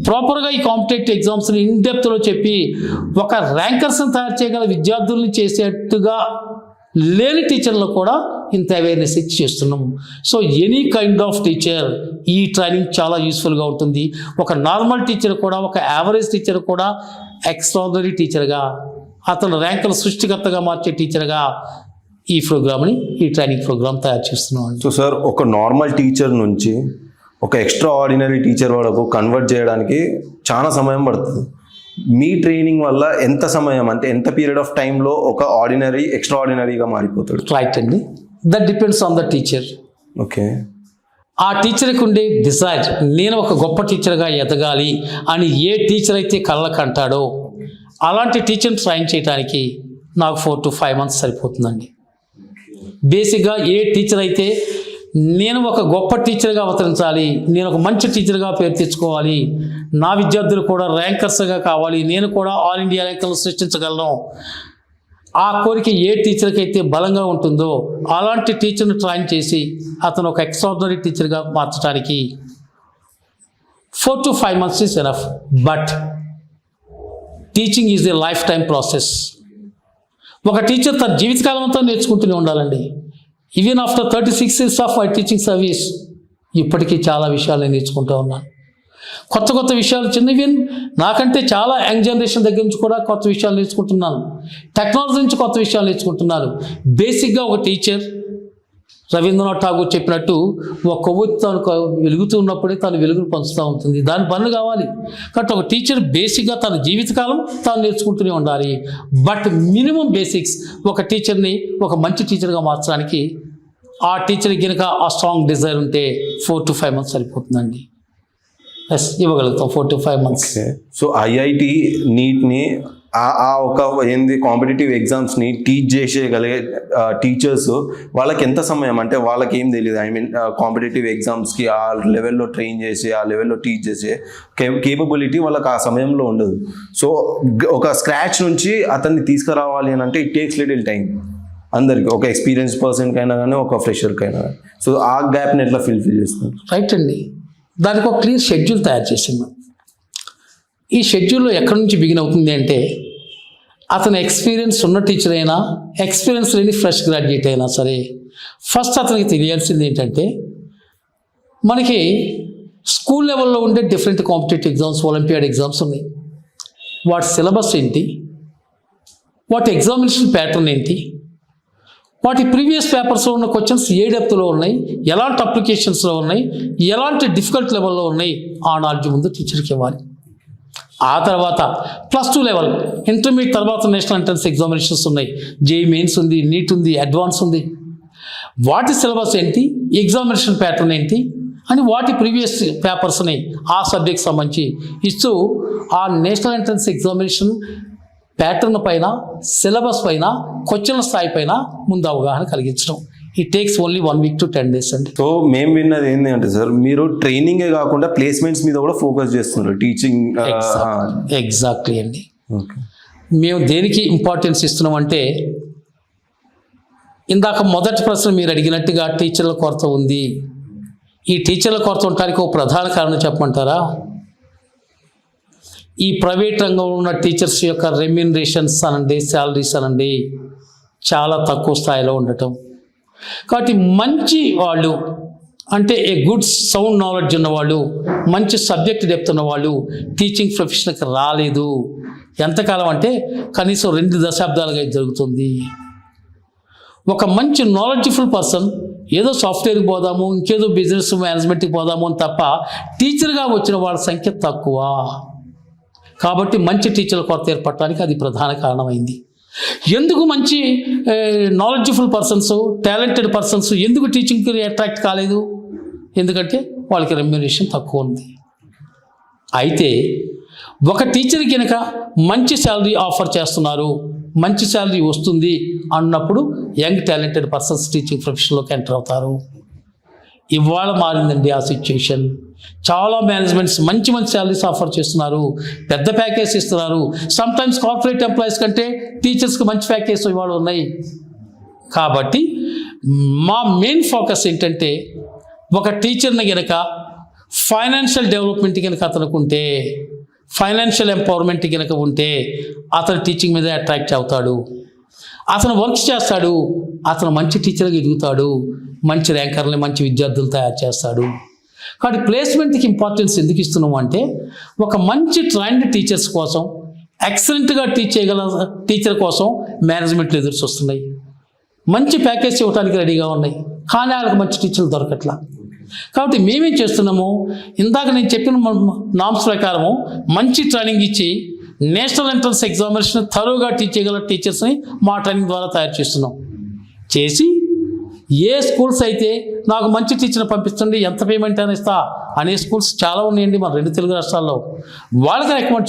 ప్రాపర్గా ఈ కాంపిటేటివ్ ఎగ్జామ్స్ని ఇన్డెప్త్లో చెప్పి ఒక ర్యాంకర్స్ని తయారు చేయగల విద్యార్థుల్ని చేసేట్టుగా లేని టీచర్లకు కూడా ఇంత అవేర్నెస్ ఇచ్చి చేస్తున్నాం. So any kind of teacher ఈ ట్రైనింగ్ చాలా యూస్ఫుల్గా ఉంటుంది. ఒక నార్మల్ టీచర్ కూడా, ఒక యావరేజ్ టీచర్ కూడా ఎక్స్ట్రాడినరీ టీచర్గా, అతను ర్యాంకుల సృష్టికర్తగా మార్చే టీచర్గా ఈ ప్రోగ్రామ్ని, ఈ ట్రైనింగ్ ప్రోగ్రామ్ తయారు చేస్తున్నాం. సో సార్, ఒక నార్మల్ టీచర్ నుంచి ఒక ఎక్స్ట్రా ఆర్డినరీ టీచర్ వరకు కన్వర్ట్ చేయడానికి చాలా సమయం పడుతుంది. మీ ట్రైనింగ్ వల్ల ఎంత సమయం, అంటే ఎంత పీరియడ్ ఆఫ్ టైంలో ఒక ఆర్డినరీ ఎక్స్ట్రా ఆర్డినరీగా మారిపోతాడు? రైట్ అండి, that depends on the teacher. Okay. ఆ టీచర్కి ఉండే డిజైర్, నేను ఒక గొప్ప టీచర్గా ఎదగాలి అని ఏ టీచర్ అయితే కళ్ళకు అంటాడో అలాంటి టీచర్ని ట్రైన్ చేయడానికి నాకు 4 to 5 months సరిపోతుందండి. బేసిక్గా ఏ టీచర్ అయితే నేను ఒక గొప్ప టీచర్గా అవతరించాలి, నేను ఒక మంచి టీచర్గా పేరు తెచ్చుకోవాలి, నా విద్యార్థులు కూడా ర్యాంకర్స్గా కావాలి, నేను కూడా ఆల్ ఇండియా ర్యాంకులు సృష్టించగలను, ఆ కోరిక ఏ టీచర్కి అయితే బలంగా ఉంటుందో అలాంటి టీచర్ని ట్రైన్ చేసి అతను ఒక ఎక్స్ట్రాడినరీ టీచర్గా మార్చడానికి 4 to 5 months is enough. But teaching is a life time process. ఒక టీచర్ తన జీవితకాలం అంతా నేర్చుకుంటూనే ఉండాలండి. Even after 36 years of my teaching service ఇప్పటికీ చాలా విషయాలు నేర్చుకుంటూ ఉన్నాను. కొత్త విషయాలు ఈవెన్ నాకంటే చాలా యంగ్ జనరేషన్ దగ్గర నుంచి కూడా కొత్త విషయాలు నేర్చుకుంటున్నాను. టెక్నాలజీ నుంచి కొత్త విషయాలు నేర్చుకుంటున్నారు. బేసిక్గా ఒక టీచర్, రవీంద్రనాథ్ ఠాగూర్ చెప్పినట్టు, ఒక కొవ్వొత్తి తను వెలుగుతూ ఉన్నప్పుడే తను వెలుగును పంచుతూ ఉంటుంది. దాని పనులు కావాలి. కాబట్టి ఒక టీచర్ బేసిక్గా తన జీవితకాలం తాను నేర్చుకుంటూనే ఉండాలి. బట్ మినిమం బేసిక్స్ ఒక టీచర్ని ఒక మంచి టీచర్గా మార్చడానికి ఆ టీచర్కి కనుక ఆ స్ట్రాంగ్ డిజైర్ ఉంటే 4 to 5 months సరిపోతుందండి. ఎస్, ఇవ్వగలుగుతాం 4 to 5 months. సో ఐఐటి నీట్ని ఆ ఒక ఏంది కాంపిటేటివ్ ఎగ్జామ్స్ని టీచ్ చేసేయగలిగే టీచర్స్ వాళ్ళకి ఎంత సమయం, అంటే వాళ్ళకి ఏం తెలియదు, ఐ మీన్ కాంపిటేటివ్ ఎగ్జామ్స్కి ఆ లెవెల్లో ట్రైన్ చేసి ఆ లెవెల్లో టీచ్ చేసే కేపబిలిటీ వాళ్ళకి ఆ సమయంలో ఉండదు. సో ఒక స్క్రాచ్ నుంచి అతన్ని తీసుకురావాలి అని అంటే ఇట్ టేక్స్ లిటిల్ టైం. అందరికి, ఒక ఎక్స్పీరియన్స్ పర్సన్కైనా కానీ ఒక ఫ్రెషర్కైనా కానీ. సో ఆ గ్యాప్ని ఎట్లా ఫిల్ చేస్తారు? రైట్ అండి, దానికి ఒక క్లియర్ షెడ్యూల్ తయారు చేసాను. ఈ షెడ్యూల్లో ఎక్కడి నుంచి బిగిన్ అవుతుంది అంటే, అతను ఎక్స్పీరియన్స్ ఉన్న టీచర్ అయినా, ఎక్స్పీరియన్స్ లేని ఫ్రెష్ గ్రాడ్యుయేట్ అయినా సరే, ఫస్ట్ అతనికి తెలియాల్సింది ఏంటంటే, మనకి స్కూల్ లెవెల్లో ఉండే different competitive exams, olympiad exams ఉన్నాయి. వాటి సిలబస్ ఏంటి, వాటి ఎగ్జామినేషన్ ప్యాటర్న్ ఏంటి, వాటి ప్రీవియస్ పేపర్స్లో ఉన్న క్వశ్చన్స్ ఏ డెప్త్లో ఉన్నాయి, ఎలాంటి అప్లికేషన్స్లో ఉన్నాయి, ఎలాంటి డిఫికల్ట్ లెవెల్లో ఉన్నాయి, ఆ నాలెడ్జ్ ముందు టీచర్కి ఇవ్వాలి. ఆ తర్వాత +2 లెవెల్, ఇంటర్మీడియట్ తర్వాత నేషనల్ ఎంట్రన్స్ ఎగ్జామినేషన్స్ ఉన్నాయి, జేఈ మెయిన్స్ ఉంది, నీట్ ఉంది, అడ్వాన్స్ ఉంది. వాటి సిలబస్ ఏంటి, ఎగ్జామినేషన్ ప్యాటర్న్ ఏంటి అని వాటి ప్రీవియస్ పేపర్స్ని ఆ సబ్జెక్ట్ సంబంధించి ఇస్తూ ఆ నేషనల్ ఎంట్రన్స్ ఎగ్జామినేషన్ ప్యాటర్న్ పైన, సిలబస్ పైన, క్వశ్చన్ల స్థాయి పైన ముందు అవగాహన కలిగించడం. It takes only 1 week to 10 days అండి. సో మేము విన్నది ఏంటి అంటే సార్, మీరు ట్రైనింగే కాకుండా ప్లేస్మెంట్స్ మీద కూడా ఫోకస్ చేస్తున్నారు, టీచింగ్. ఎగ్జాక్ట్లీ అండి. ఓకే. మేము దేనికి ఇంపార్టెన్స్ ఇస్తున్నామంటే, ఇందాక మొదటి ప్రశ్న మీరు అడిగినట్టుగా టీచర్ల కొరత ఉంది. ఈ టీచర్ల కొరత ఉండడానికి ఒక ప్రధాన కారణం చెప్పమంటారా? ఈ ప్రైవేట్ రంగంలో ఉన్న టీచర్స్ యొక్క రెమ్యూనరేషన్స్ అనండి, శాలరీస్ అనండి, చాలా తక్కువ స్థాయిలో ఉండటం. కాబట్టి మంచి వాళ్ళు, అంటే ఏ గుడ్ సౌండ్ నాలెడ్జ్ ఉన్నవాళ్ళు, మంచి సబ్జెక్ట్ డెప్త్ ఉన్నవాళ్ళు టీచింగ్ ప్రొఫెషన్కి రాలేదు. ఎంతకాలం అంటే కనీసం 2 దశాబ్దాలుగా ఇది జరుగుతుంది. ఒక మంచి నాలెడ్జ్ఫుల్ పర్సన్ ఏదో సాఫ్ట్వేర్కి పోదాము, ఇంకేదో బిజినెస్ మేనేజ్మెంట్కి పోదాము అని తప్ప టీచర్గా వచ్చిన వాళ్ళ సంఖ్య తక్కువ. కాబట్టి మంచి టీచర్ల కొరత ఏర్పడటానికి అది ప్రధాన కారణమైంది. ఎందుకు మంచి నాలెడ్జ్ఫుల్ పర్సన్స్, టాలెంటెడ్ పర్సన్స్ ఎందుకు టీచింగ్కి అట్రాక్ట్ కాలేదు? ఎందుకంటే వాళ్ళకి రెమ్యునరేషన్ తక్కువ ఉంది. అయితే ఒక టీచర్ కనుక మంచి శాలరీ ఆఫర్ చేస్తున్నారు, మంచి శాలరీ వస్తుంది అన్నప్పుడు యంగ్ టాలెంటెడ్ పర్సన్స్ టీచింగ్ ప్రొఫెషన్లోకి ఎంటర్ అవుతారు. ఇవాళ మారిందండి ఆ సిచ్యుయేషన్. చాలా మేనేజ్మెంట్స్ మంచి శాలరీస్ ఆఫర్ చేస్తున్నారు, పెద్ద ప్యాకేజ్ ఇస్తున్నారు. సమ్టైమ్స్ కార్పొరేట్ ఎంప్లాయీస్ కంటే టీచర్స్కి మంచి ప్యాకేజ్ ఇవాళ ఉన్నాయి. కాబట్టి మా మెయిన్ ఫోకస్ ఏంటంటే ఒక టీచర్ని కనుక ఫైనాన్షియల్ డెవలప్మెంట్ కనుక అతనికి ఉంటే, ఫైనాన్షియల్ ఎంపవర్మెంట్ కనుక ఉంటే అతను టీచింగ్ మీద అట్రాక్ట్ అవుతాడు, అతను వర్క్స్ చేస్తాడు, అతను మంచి టీచర్గా ఎదుగుతాడు, మంచి ర్యాంకర్ని మంచి విద్యార్థులు తయారు చేస్తాడు. కాబట్టి ప్లేస్మెంట్కి ఇంపార్టెన్స్ ఎందుకు ఇస్తున్నాము అంటే ఒక మంచి ట్రైన్డ్ టీచర్స్ కోసం, ఎక్సలెంట్గా టీచ్ చేయగల టీచర్ కోసం మేనేజ్మెంట్లు ఎదురు చూస్తున్నాయి. మంచి ప్యాకేజ్ ఇవ్వడానికి రెడీగా ఉన్నాయి, కానీ వాళ్ళకి మంచి టీచర్లు దొరకట్లా. కాబట్టి మేమేం చేస్తున్నాము, ఇందాక నేను చెప్పిన నామ్స్ ప్రకారము మంచి ట్రైనింగ్ ఇచ్చి నేషనల్ ఎంట్రన్స్ ఎగ్జామినేషన్ థరోగా టీచ్ చేయగల టీచర్స్ని మా ట్రైనింగ్ ద్వారా తయారు చేస్తున్నాం. చేసి ఏ స్కూల్స్ అయితే నాకు మంచి టీచర్ని పంపిస్తుంది, ఎంత పేమెంట్ అని ఇస్తా అనే స్కూల్స్ చాలా ఉన్నాయండి మన 2 తెలుగు రాష్ట్రాల్లో. వాళ్ళకి రికమెండ్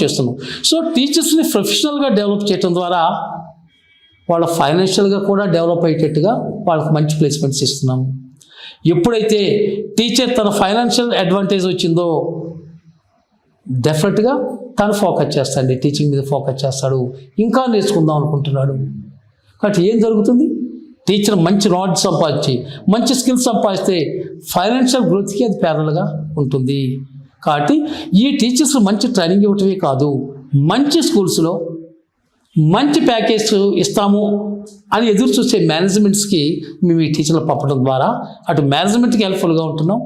చేస్తున్నాం. సో టీచర్స్ని ప్రొఫెషనల్గా డెవలప్ చేయడం ద్వారా వాళ్ళ ఫైనాన్షియల్గా కూడా డెవలప్ అయ్యేటట్టుగా వాళ్ళకి మంచి ప్లేస్మెంట్స్ ఇస్తున్నాము. ఎప్పుడైతే టీచర్ తన ఫైనాన్షియల్ అడ్వాంటేజ్ వచ్చిందో డెఫినెట్గా తను ఫోకస్ చేస్తాడు, టీచింగ్ మీద ఫోకస్ చేస్తాడు, ఇంకా నేర్చుకుందాం అనుకుంటున్నాడు. కాబట్టి ఏం జరుగుతుంది, టీచర్ మంచి నాలెడ్జ్ సంపాదించి మంచి స్కిల్స్ సంపాదిస్తే ఫైనాన్షియల్ గ్రోత్కి అది ప్యారల్గా ఉంటుంది. కాబట్టి ఈ టీచర్స్ మంచి ట్రైనింగ్ ఇవ్వటమే కాదు, మంచి స్కూల్స్లో మంచి ప్యాకేజ్ ఇస్తాము అని ఎదురు చూసే మేనేజ్మెంట్స్కి మేము ఈ టీచర్లు పంపడం ద్వారా అటు మేనేజ్మెంట్కి హెల్ప్ఫుల్గా ఉంటున్నాం,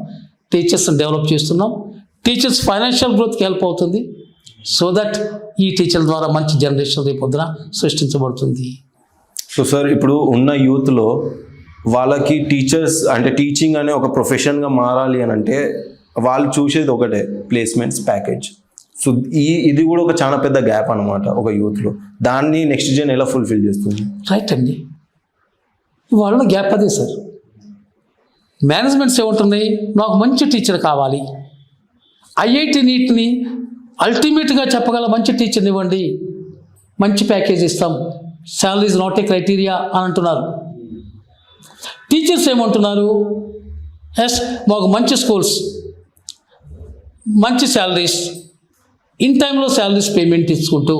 టీచర్స్ని డెవలప్ చేస్తున్నాం, టీచర్స్ ఫైనాన్షియల్ గ్రోత్కి హెల్ప్ అవుతుంది. సో దట్ ఈ టీచర్ల ద్వారా మంచి జనరేషన్ రేపొద్దున సృష్టించబడుతుంది. సో సార్, ఇప్పుడు ఉన్న యూత్లో వాళ్ళకి టీచర్స్ అంటే టీచింగ్ అనే ఒక ప్రొఫెషన్గా మారాలి అని అంటే వాళ్ళు చూసేది ఒకటే, ప్లేస్మెంట్స్, ప్యాకేజ్. సో ఇది కూడా ఒక చాలా పెద్ద గ్యాప్ అనమాట ఒక యూత్లో. దాన్ని నెక్స్ట్ జన్ ఎలా ఫుల్ఫిల్ చేస్తుంది? రైట్ అండి, వాళ్ళ గ్యాప్ అదే సార్. మేనేజ్మెంట్స్ ఏముంటున్నాయి, నాకు మంచి టీచర్ కావాలి, ఐఐటి నీట్ని అల్టిమేట్గా చెప్పగల మంచి టీచర్ని ఇవ్వండి, మంచి ప్యాకేజ్ ఇస్తాం, salary is not a criteria అని అంటున్నారు. టీచర్స్ ఏమంటున్నారు, ఎస్ మాకు మంచి స్కూల్స్, మంచి శాలరీస్, ఇన్ టైంలో శాలరీస్ పేమెంట్ ఇచ్చుకుంటూ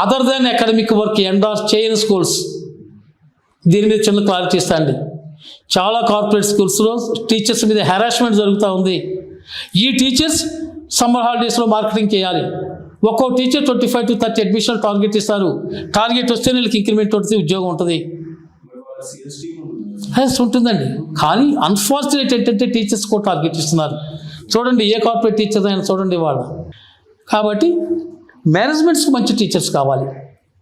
other than academic work endorse చేయని స్కూల్స్. దీని మీద చిన్న క్లారిటీ ఇస్తా అండి. చాలా కార్పొరేట్ స్కూల్స్లో టీచర్స్ మీద హెరాస్మెంట్ జరుగుతూ ఉంది. ఈ టీచర్స్ సమ్మర్ హాలిడేస్లో మార్కెటింగ్ చేయాలి. ఒక్కో టీచర్ 25 to 30 అడ్మిషన్ టార్గెట్ ఇస్తారు. టార్గెట్ వస్తే వీళ్ళకి ఇంక్రిమెంట్ ఉంటుంది, ఉద్యోగం ఉంటుంది, ఉంటుందండి. కానీ అన్ఫార్చునేట్ ఏంటంటే టీచర్స్ కూడా టార్గెట్ ఇస్తున్నారు. చూడండి ఏ కార్పొరేట్ టీచర్ అయినా చూడండి వాళ్ళ. కాబట్టి మేనేజ్మెంట్స్కి మంచి టీచర్స్ కావాలి,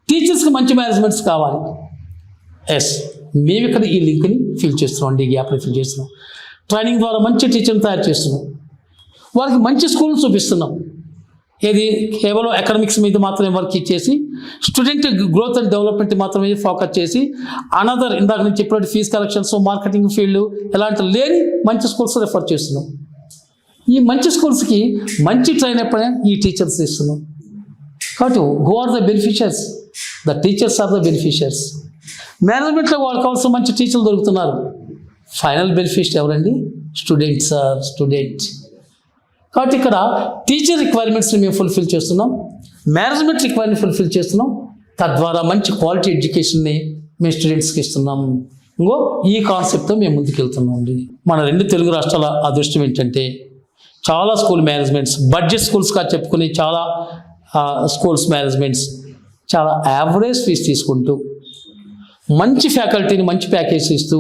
టీచర్స్కి మంచి మేనేజ్మెంట్స్ కావాలి. ఎస్, మేము ఇక్కడ ఈ లింక్ని ఫిల్ చేస్తున్నాం అండి, ఈ గ్యాప్ని ఫిల్ చేస్తున్నాం. ట్రైనింగ్ ద్వారా మంచి టీచర్ని తయారు చేస్తున్నాం, వాళ్ళకి మంచి స్కూల్ని చూపిస్తున్నాం. ఏది కేవలం అకాడమిక్స్ మీద మాత్రమే వర్క్ ఇచ్చేసి స్టూడెంట్ గ్రోత్ అండ్ డెవలప్మెంట్ మాత్రమే ఫోకస్ చేసి అనదర్ ఇందాక నేను చెప్పినట్టు ఫీజ్ కలెక్షన్స్, మార్కెటింగ్ ఫీల్డ్ ఇలాంటి లేని మంచి స్కూల్స్ రెఫర్ చేస్తున్నాం. ఈ మంచి స్కూల్స్కి మంచి ట్రైన్ ఎప్పుడైనా ఈ టీచర్స్ ఇస్తున్నాం. కాబట్టి who are the beneficiaries? The teachers are the beneficiaries. మేనేజ్మెంట్లో వాళ్ళకి కావాల్సిన మంచి టీచర్లు దొరుకుతున్నారు. ఫైనల్ బెనిఫిట్ ఎవరండి? Students or student. కాబట్టి ఇక్కడ టీచర్ రిక్వైర్మెంట్స్ని మేము ఫుల్ఫిల్ చేస్తున్నాం, మేనేజ్మెంట్ రిక్వైర్మెంట్ ఫుల్ఫిల్ చేస్తున్నాం. తద్వారా మంచి క్వాలిటీ ఎడ్యుకేషన్ని మేము స్టూడెంట్స్కి ఇస్తున్నాం. ఇంకో ఈ కాన్సెప్ట్తో మేము ముందుకెళ్తున్నాం అండి. మన 2 తెలుగు రాష్ట్రాల అదృష్టం ఏంటంటే చాలా స్కూల్ మేనేజ్మెంట్స్, బడ్జెట్ స్కూల్స్గా చెప్పుకుని చాలా స్కూల్స్ మేనేజ్మెంట్స్ చాలా యావరేజ్ ఫీజు తీసుకుంటూ మంచి ఫ్యాకల్టీని మంచి ప్యాకేజ్ ఇస్తూ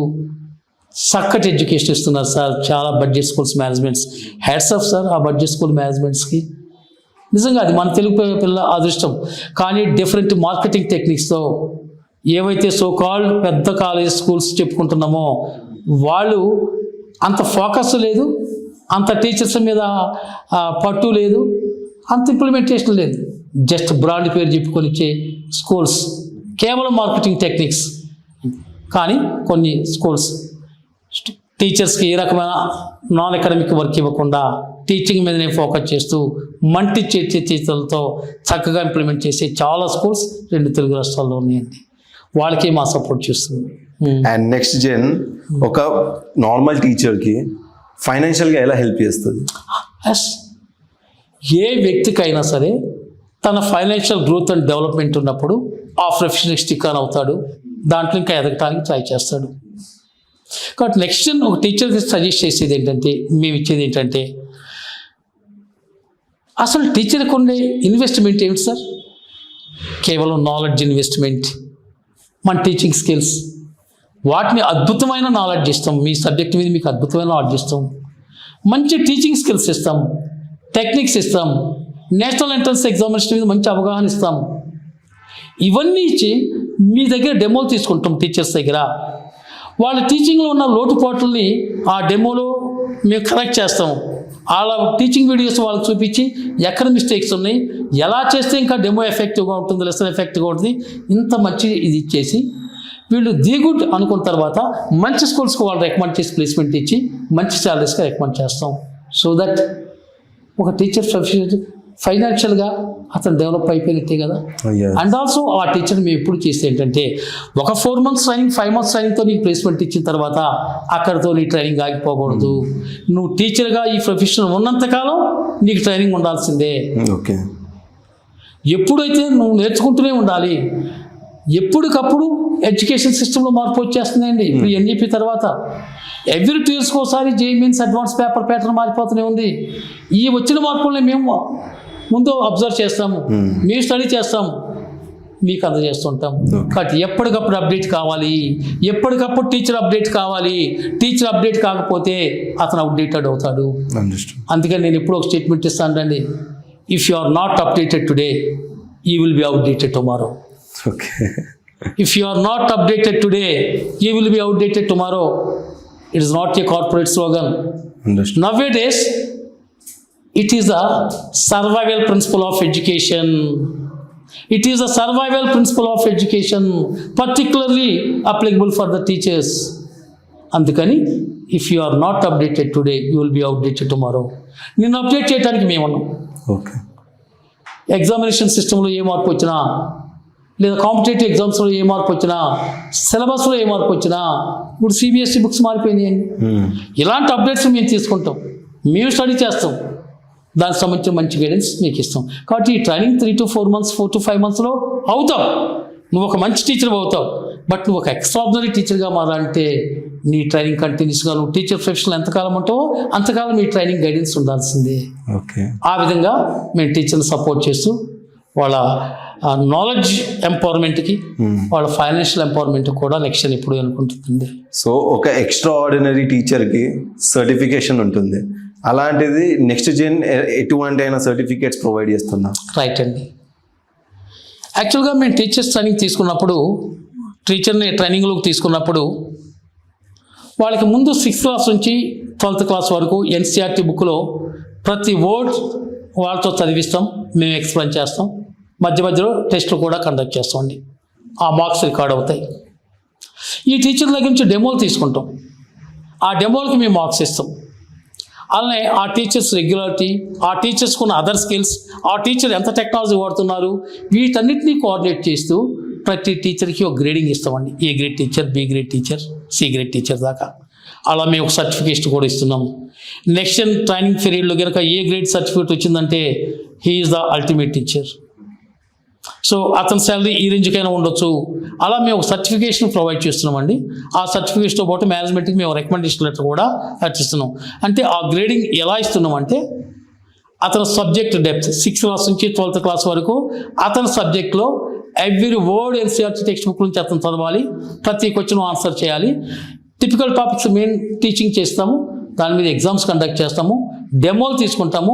చక్కటి ఎడ్యుకేషన్ ఇస్తున్నారు సార్ చాలా budget schools managements. Hats off sir ఆ బడ్జెట్ స్కూల్ మేనేజ్మెంట్స్కి. నిజంగా అది మన తెలుగు పిల్లల అదృష్టం. కానీ డిఫరెంట్ మార్కెటింగ్ టెక్నిక్స్తో ఏవైతే సో కాల్డ్ పెద్ద కాలేజ్ స్కూల్స్ చెప్పుకుంటున్నామో వాళ్ళు అంత ఫోకస్ లేదు, అంత టీచర్స్ మీద పట్టు లేదు, అంత ఇంప్లిమెంటేషన్ లేదు. జస్ట్ బ్రాండ్ పేరు చెప్పుకొని ఇచ్చే స్కూల్స్, కేవలం మార్కెటింగ్ టెక్నిక్స్. కానీ కొన్ని స్కూల్స్ టీచర్స్కి ఏ రకమైన నాన్ అకాడమిక్ వర్క్ ఇవ్వకుండా టీచింగ్ మీదనే ఫోకస్ చేస్తూ మంచి టీచర్లతో చక్కగా ఇంప్లిమెంట్ చేసే చాలా స్కూల్స్ 2 తెలుగు రాష్ట్రాల్లో ఉన్నాయండి. వాళ్ళకి మా సపోర్ట్ చేస్తుంది. అండ్ నెక్స్ట్ జెన్ ఒక నార్మల్ టీచర్కి ఫైనాన్షియల్గా ఎలా హెల్ప్ చేస్తుంది? ఎస్, ఏ వ్యక్తికైనా సరే తన ఫైనాన్షియల్ గ్రోత్ అండ్ డెవలప్మెంట్ ఉన్నప్పుడు ఆ ప్రొఫెషన్కి స్టిక్ ఆన్ అవుతాడు, దాంట్లో ఇంకా ఎదగటానికి ట్రై చేస్తాడు. కాబట్టి నెక్స్ట్ ఒక టీచర్కి సజెస్ట్ చేసేది ఏంటంటే, మేము ఇచ్చేది ఏంటంటే, అసలు టీచర్కి ఉండే ఇన్వెస్ట్మెంట్ ఏమిటి సార్? కేవలం నాలెడ్జ్ ఇన్వెస్ట్మెంట్, మన టీచింగ్ స్కిల్స్, వాటిని అద్భుతమైన నాలెడ్జ్ ఇస్తాం. మీ సబ్జెక్ట్ మీద మీకు అద్భుతమైన నాలెడ్జ్ ఇస్తాం, మంచి టీచింగ్ స్కిల్స్ ఇస్తాం, టెక్నిక్స్ ఇస్తాం, నేషనల్ ఎంట్రన్స్ ఎగ్జామినేషన్ మీద మంచి అవగాహన ఇస్తాం. ఇవన్నీ ఇచ్చి మీ దగ్గర డెమోలు తీసుకుంటాం టీచర్స్ దగ్గర. వాళ్ళ టీచింగ్లో ఉన్న లోటుపాట్లని ఆ డెమోలో మేము కరెక్ట్ చేస్తాం. వాళ్ళ టీచింగ్ వీడియోస్ వాళ్ళకి చూపించి ఎక్కడ మిస్టేక్స్ ఉన్నాయి, ఎలా చేస్తే ఇంకా డెమో ఎఫెక్టివ్గా ఉంటుంది, లెసన్ ఎఫెక్టివ్గా ఉంటుంది, ఇంత మంచి ఇది ఇచ్చేసి వీళ్ళు ది గుడ్ అనుకున్న తర్వాత మంచి స్కూల్స్కి వాళ్ళు రికమెండ్ చేసి ప్లేస్మెంట్ ఇచ్చి మంచి సాలరీస్గా రికమెండ్ చేస్తాం. సో దట్ ఒక టీచర్ ఫైనాన్షియల్గా అతను డెవలప్ అయిపోయినట్టే కదా. అండ్ ఆల్సో ఆ టీచర్ మేము ఎప్పుడు చేస్తే ఏంటంటే, ఒక 4 months ట్రైనింగ్ 5 months ట్రైనింగ్తో నీకు ప్లేస్మెంట్ ఇచ్చిన తర్వాత అక్కడితో నీ ట్రైనింగ్ ఆగిపోకూడదు. నువ్వు టీచర్గా ఈ ప్రొఫెషన్ ఉన్నంతకాలం నీకు ట్రైనింగ్ ఉండాల్సిందే. ఓకే, ఎప్పుడైతే నువ్వు నేర్చుకుంటూనే ఉండాలి. ఎప్పటికప్పుడు ఎడ్యుకేషన్ సిస్టంలో మార్పు వచ్చేస్తుందండి. ఇప్పుడు ఎన్ఈపీ తర్వాత ఎవ్రీ 2 years ఒకసారి JEE mains advance paper pattern మారిపోతూనే ఉంది. ఈ వచ్చిన మార్పుల్ని మేము ముందు అబ్జర్వ్ చేస్తాము, మేము స్టడీ చేస్తాము, మీకు అందజేస్తుంటాం. కాబట్టి ఎప్పటికప్పుడు అప్డేట్ కావాలి, ఎప్పటికప్పుడు టీచర్ అప్డేట్ కావాలి. టీచర్ అప్డేట్ కాకపోతే అతను అవుట్డేటెడ్ అవుతాడు. అందుకని నేను ఎప్పుడు ఒక స్టేట్మెంట్ ఇస్తానండి, if you are not updated today you will be outdated tomorrow. If you are not updated today, you will be outdated tomorrow. It is not a corporate slogan. Nowadays, it is a survival principle of education. It is a survival principle of education, particularly applicable for the teachers. అందుకని if you are not updated today, you will be outdated tomorrow. నిన్ను update చేయడానికి మేమున్నాం. Okay, examination సిస్టంలో ఏ మార్పు వచ్చినా, లేదా competitive ఎగ్జామ్స్లో ఏ మార్పు వచ్చినా, సిలబస్లో ఏ మార్పు వచ్చినా, ఇప్పుడు సిబిఎస్ఈ బుక్స్ మారిపోయినాయండి. ఇలాంటి అప్డేట్స్ మేము తీసుకుంటాం, మేము స్టడీ చేస్తాం, దానికి సంబంధించిన మంచి గైడెన్స్ మీకు ఇస్తాం. కాబట్టి ఈ ట్రైనింగ్ 3 to 4 months 4 to 5 monthsలో అవుతావు. నువ్వు ఒక మంచి టీచర్ అవుతావు. బట్ నువ్వు ఒక ఎక్స్ట్రాడినరీ టీచర్గా మారాలంటే నీ ట్రైనింగ్ కంటిన్యూస్గా, నువ్వు టీచర్ ప్రొఫెషనల్ ఎంతకాలం ఉంటావో అంతకాలం మీ ట్రైనింగ్ గైడెన్స్ ఉండాల్సిందే. ఓకే, ఆ విధంగా మేము టీచర్ని సపోర్ట్ చేస్తూ వాళ్ళ నాలెడ్జ్ ఎంపవర్మెంట్కి, వాళ్ళ ఫైనాన్షియల్ ఎంపవర్మెంట్కి కూడా నెక్స్ట్ ఇప్పుడు అనుకుంటుంది. సో ఒక ఎక్స్ట్రా ఆర్డినరీ టీచర్కి సర్టిఫికేషన్ ఉంటుంది, అలాంటిది నెక్స్ట్ జెన్ ఎటువంటి అయినా సర్టిఫికేట్స్ ప్రొవైడ్ చేస్తున్నా? రైట్ అండి. యాక్చువల్గా మేము టీచర్స్ ట్రైనింగ్ తీసుకున్నప్పుడు, టీచర్ని ట్రైనింగ్లోకి తీసుకున్నప్పుడు వాళ్ళకి ముందు 6th class నుంచి 12th class వరకు ఎన్సీఆర్టీ బుక్లో ప్రతి వర్డ్ వాళ్ళతో చదివిస్తాం, మేము ఎక్స్ప్లెయిన్ చేస్తాం. మధ్య మధ్యలో టెస్టులు కూడా కండక్ట్ చేస్తామండి. ఆ మార్క్స్ రికార్డ్ అవుతాయి. ఈ టీచర్ దగ్గర నుంచి డెమోలు తీసుకుంటాం, ఆ డెమోలకి మేము మార్క్స్ ఇస్తాం. అలానే ఆ టీచర్స్ రెగ్యులారిటీ, ఆ టీచర్స్కి ఉన్న అదర్ స్కిల్స్, ఆ టీచర్ ఎంత టెక్నాలజీ వాడుతున్నారు, వీటన్నిటినీ కోఆర్డినేట్ చేస్తూ ప్రతి టీచర్కి ఒక గ్రేడింగ్ ఇస్తామండి. A grade teacher, B grade teacher, C grade teacher దాకా. అలా మేము ఒక సర్టిఫికేట్ కూడా ఇస్తున్నాం. నెక్స్ట్ ట్రైనింగ్ పీరియడ్లో కనుక ఏ గ్రేడ్ సర్టిఫికేట్ వచ్చిందంటే he is the ultimate teacher. So అతని శాలరీ ఈ రేంజ్కైనా ఉండొచ్చు. అలా మేము ఒక సర్టిఫికేషన్ ప్రొవైడ్ చేస్తున్నామండి. ఆ సర్టిఫికేషన్తో పాటు మేనేజ్మెంట్కి మేము రికమెండేషన్ లెటర్ కూడా ఇస్తున్నాం. అంటే ఆ గ్రేడింగ్ ఎలా ఇస్తున్నాం అంటే, అతని సబ్జెక్ట్ డెప్త్ 6th class నుంచి 12th class వరకు అతని సబ్జెక్ట్లో every word NCERT text book నుంచి అతను చదవాలి, ప్రతి క్వశ్చన్ ఆన్సర్ చేయాలి. టిపికల్ టాపిక్స్ మెయిన్ టీచింగ్ చేస్తాము, దాని మీద ఎగ్జామ్స్ కండక్ట్ చేస్తాము, డెమోలు తీసుకుంటాము,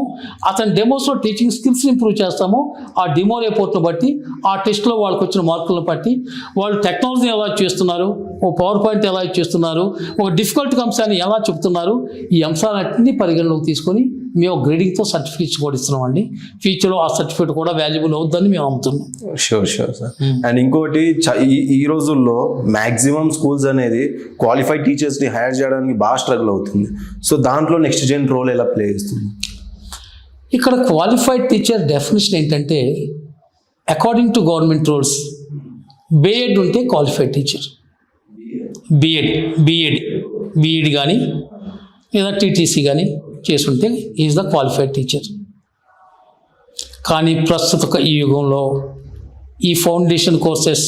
అతని డెమోస్లో టీచింగ్ స్కిల్స్ ఇంప్రూవ్ చేస్తాము. ఆ డెమో రిపోర్ట్ను బట్టి, ఆ టెస్ట్లో వాళ్ళకి వచ్చిన మార్కులను బట్టి, వాళ్ళు టెక్నాలజీ ఎలా చేస్తున్నారు, ఓ పవర్ పాయింట్ ఎలా చేస్తున్నారు, ఒక డిఫికల్ట్ అంశాన్ని ఎలా చెప్తున్నారు, ఈ అంశాలన్నీ పరిగణలోకి తీసుకొని మేము గ్రేడింగ్తో సర్టిఫికేట్స్ కూడా ఇస్తున్నామండి. ఫ్యూచర్లో ఆ సర్టిఫికేట్ కూడా వాల్యుబుల్ అవుతుందని మేము నమ్ముతున్నాం. Sure sir. అండ్ ఇంకోటి ఈ రోజుల్లో మ్యాక్సిమం స్కూల్స్ అనేది క్వాలిఫైడ్ టీచర్స్ని హైర్ చేయడానికి బాగా స్ట్రగుల్ అవుతుంది. సో దాంట్లో నెక్స్ట్ జెన్ రోల్ ఎలా ప్లే చేస్తుంది? ఇక్కడ క్వాలిఫైడ్ టీచర్ డెఫినేషన్ ఏంటంటే, according to government rules BEd ఉంటే క్వాలిఫైడ్ టీచర్, బిఎడ్ కానీ లేదా టీటీసీ కానీ చేసుంటే ఈజ్ ద క్వాలిఫైడ్ టీచర్. కానీ ప్రస్తుత ఈ యుగంలో ఈ foundation courses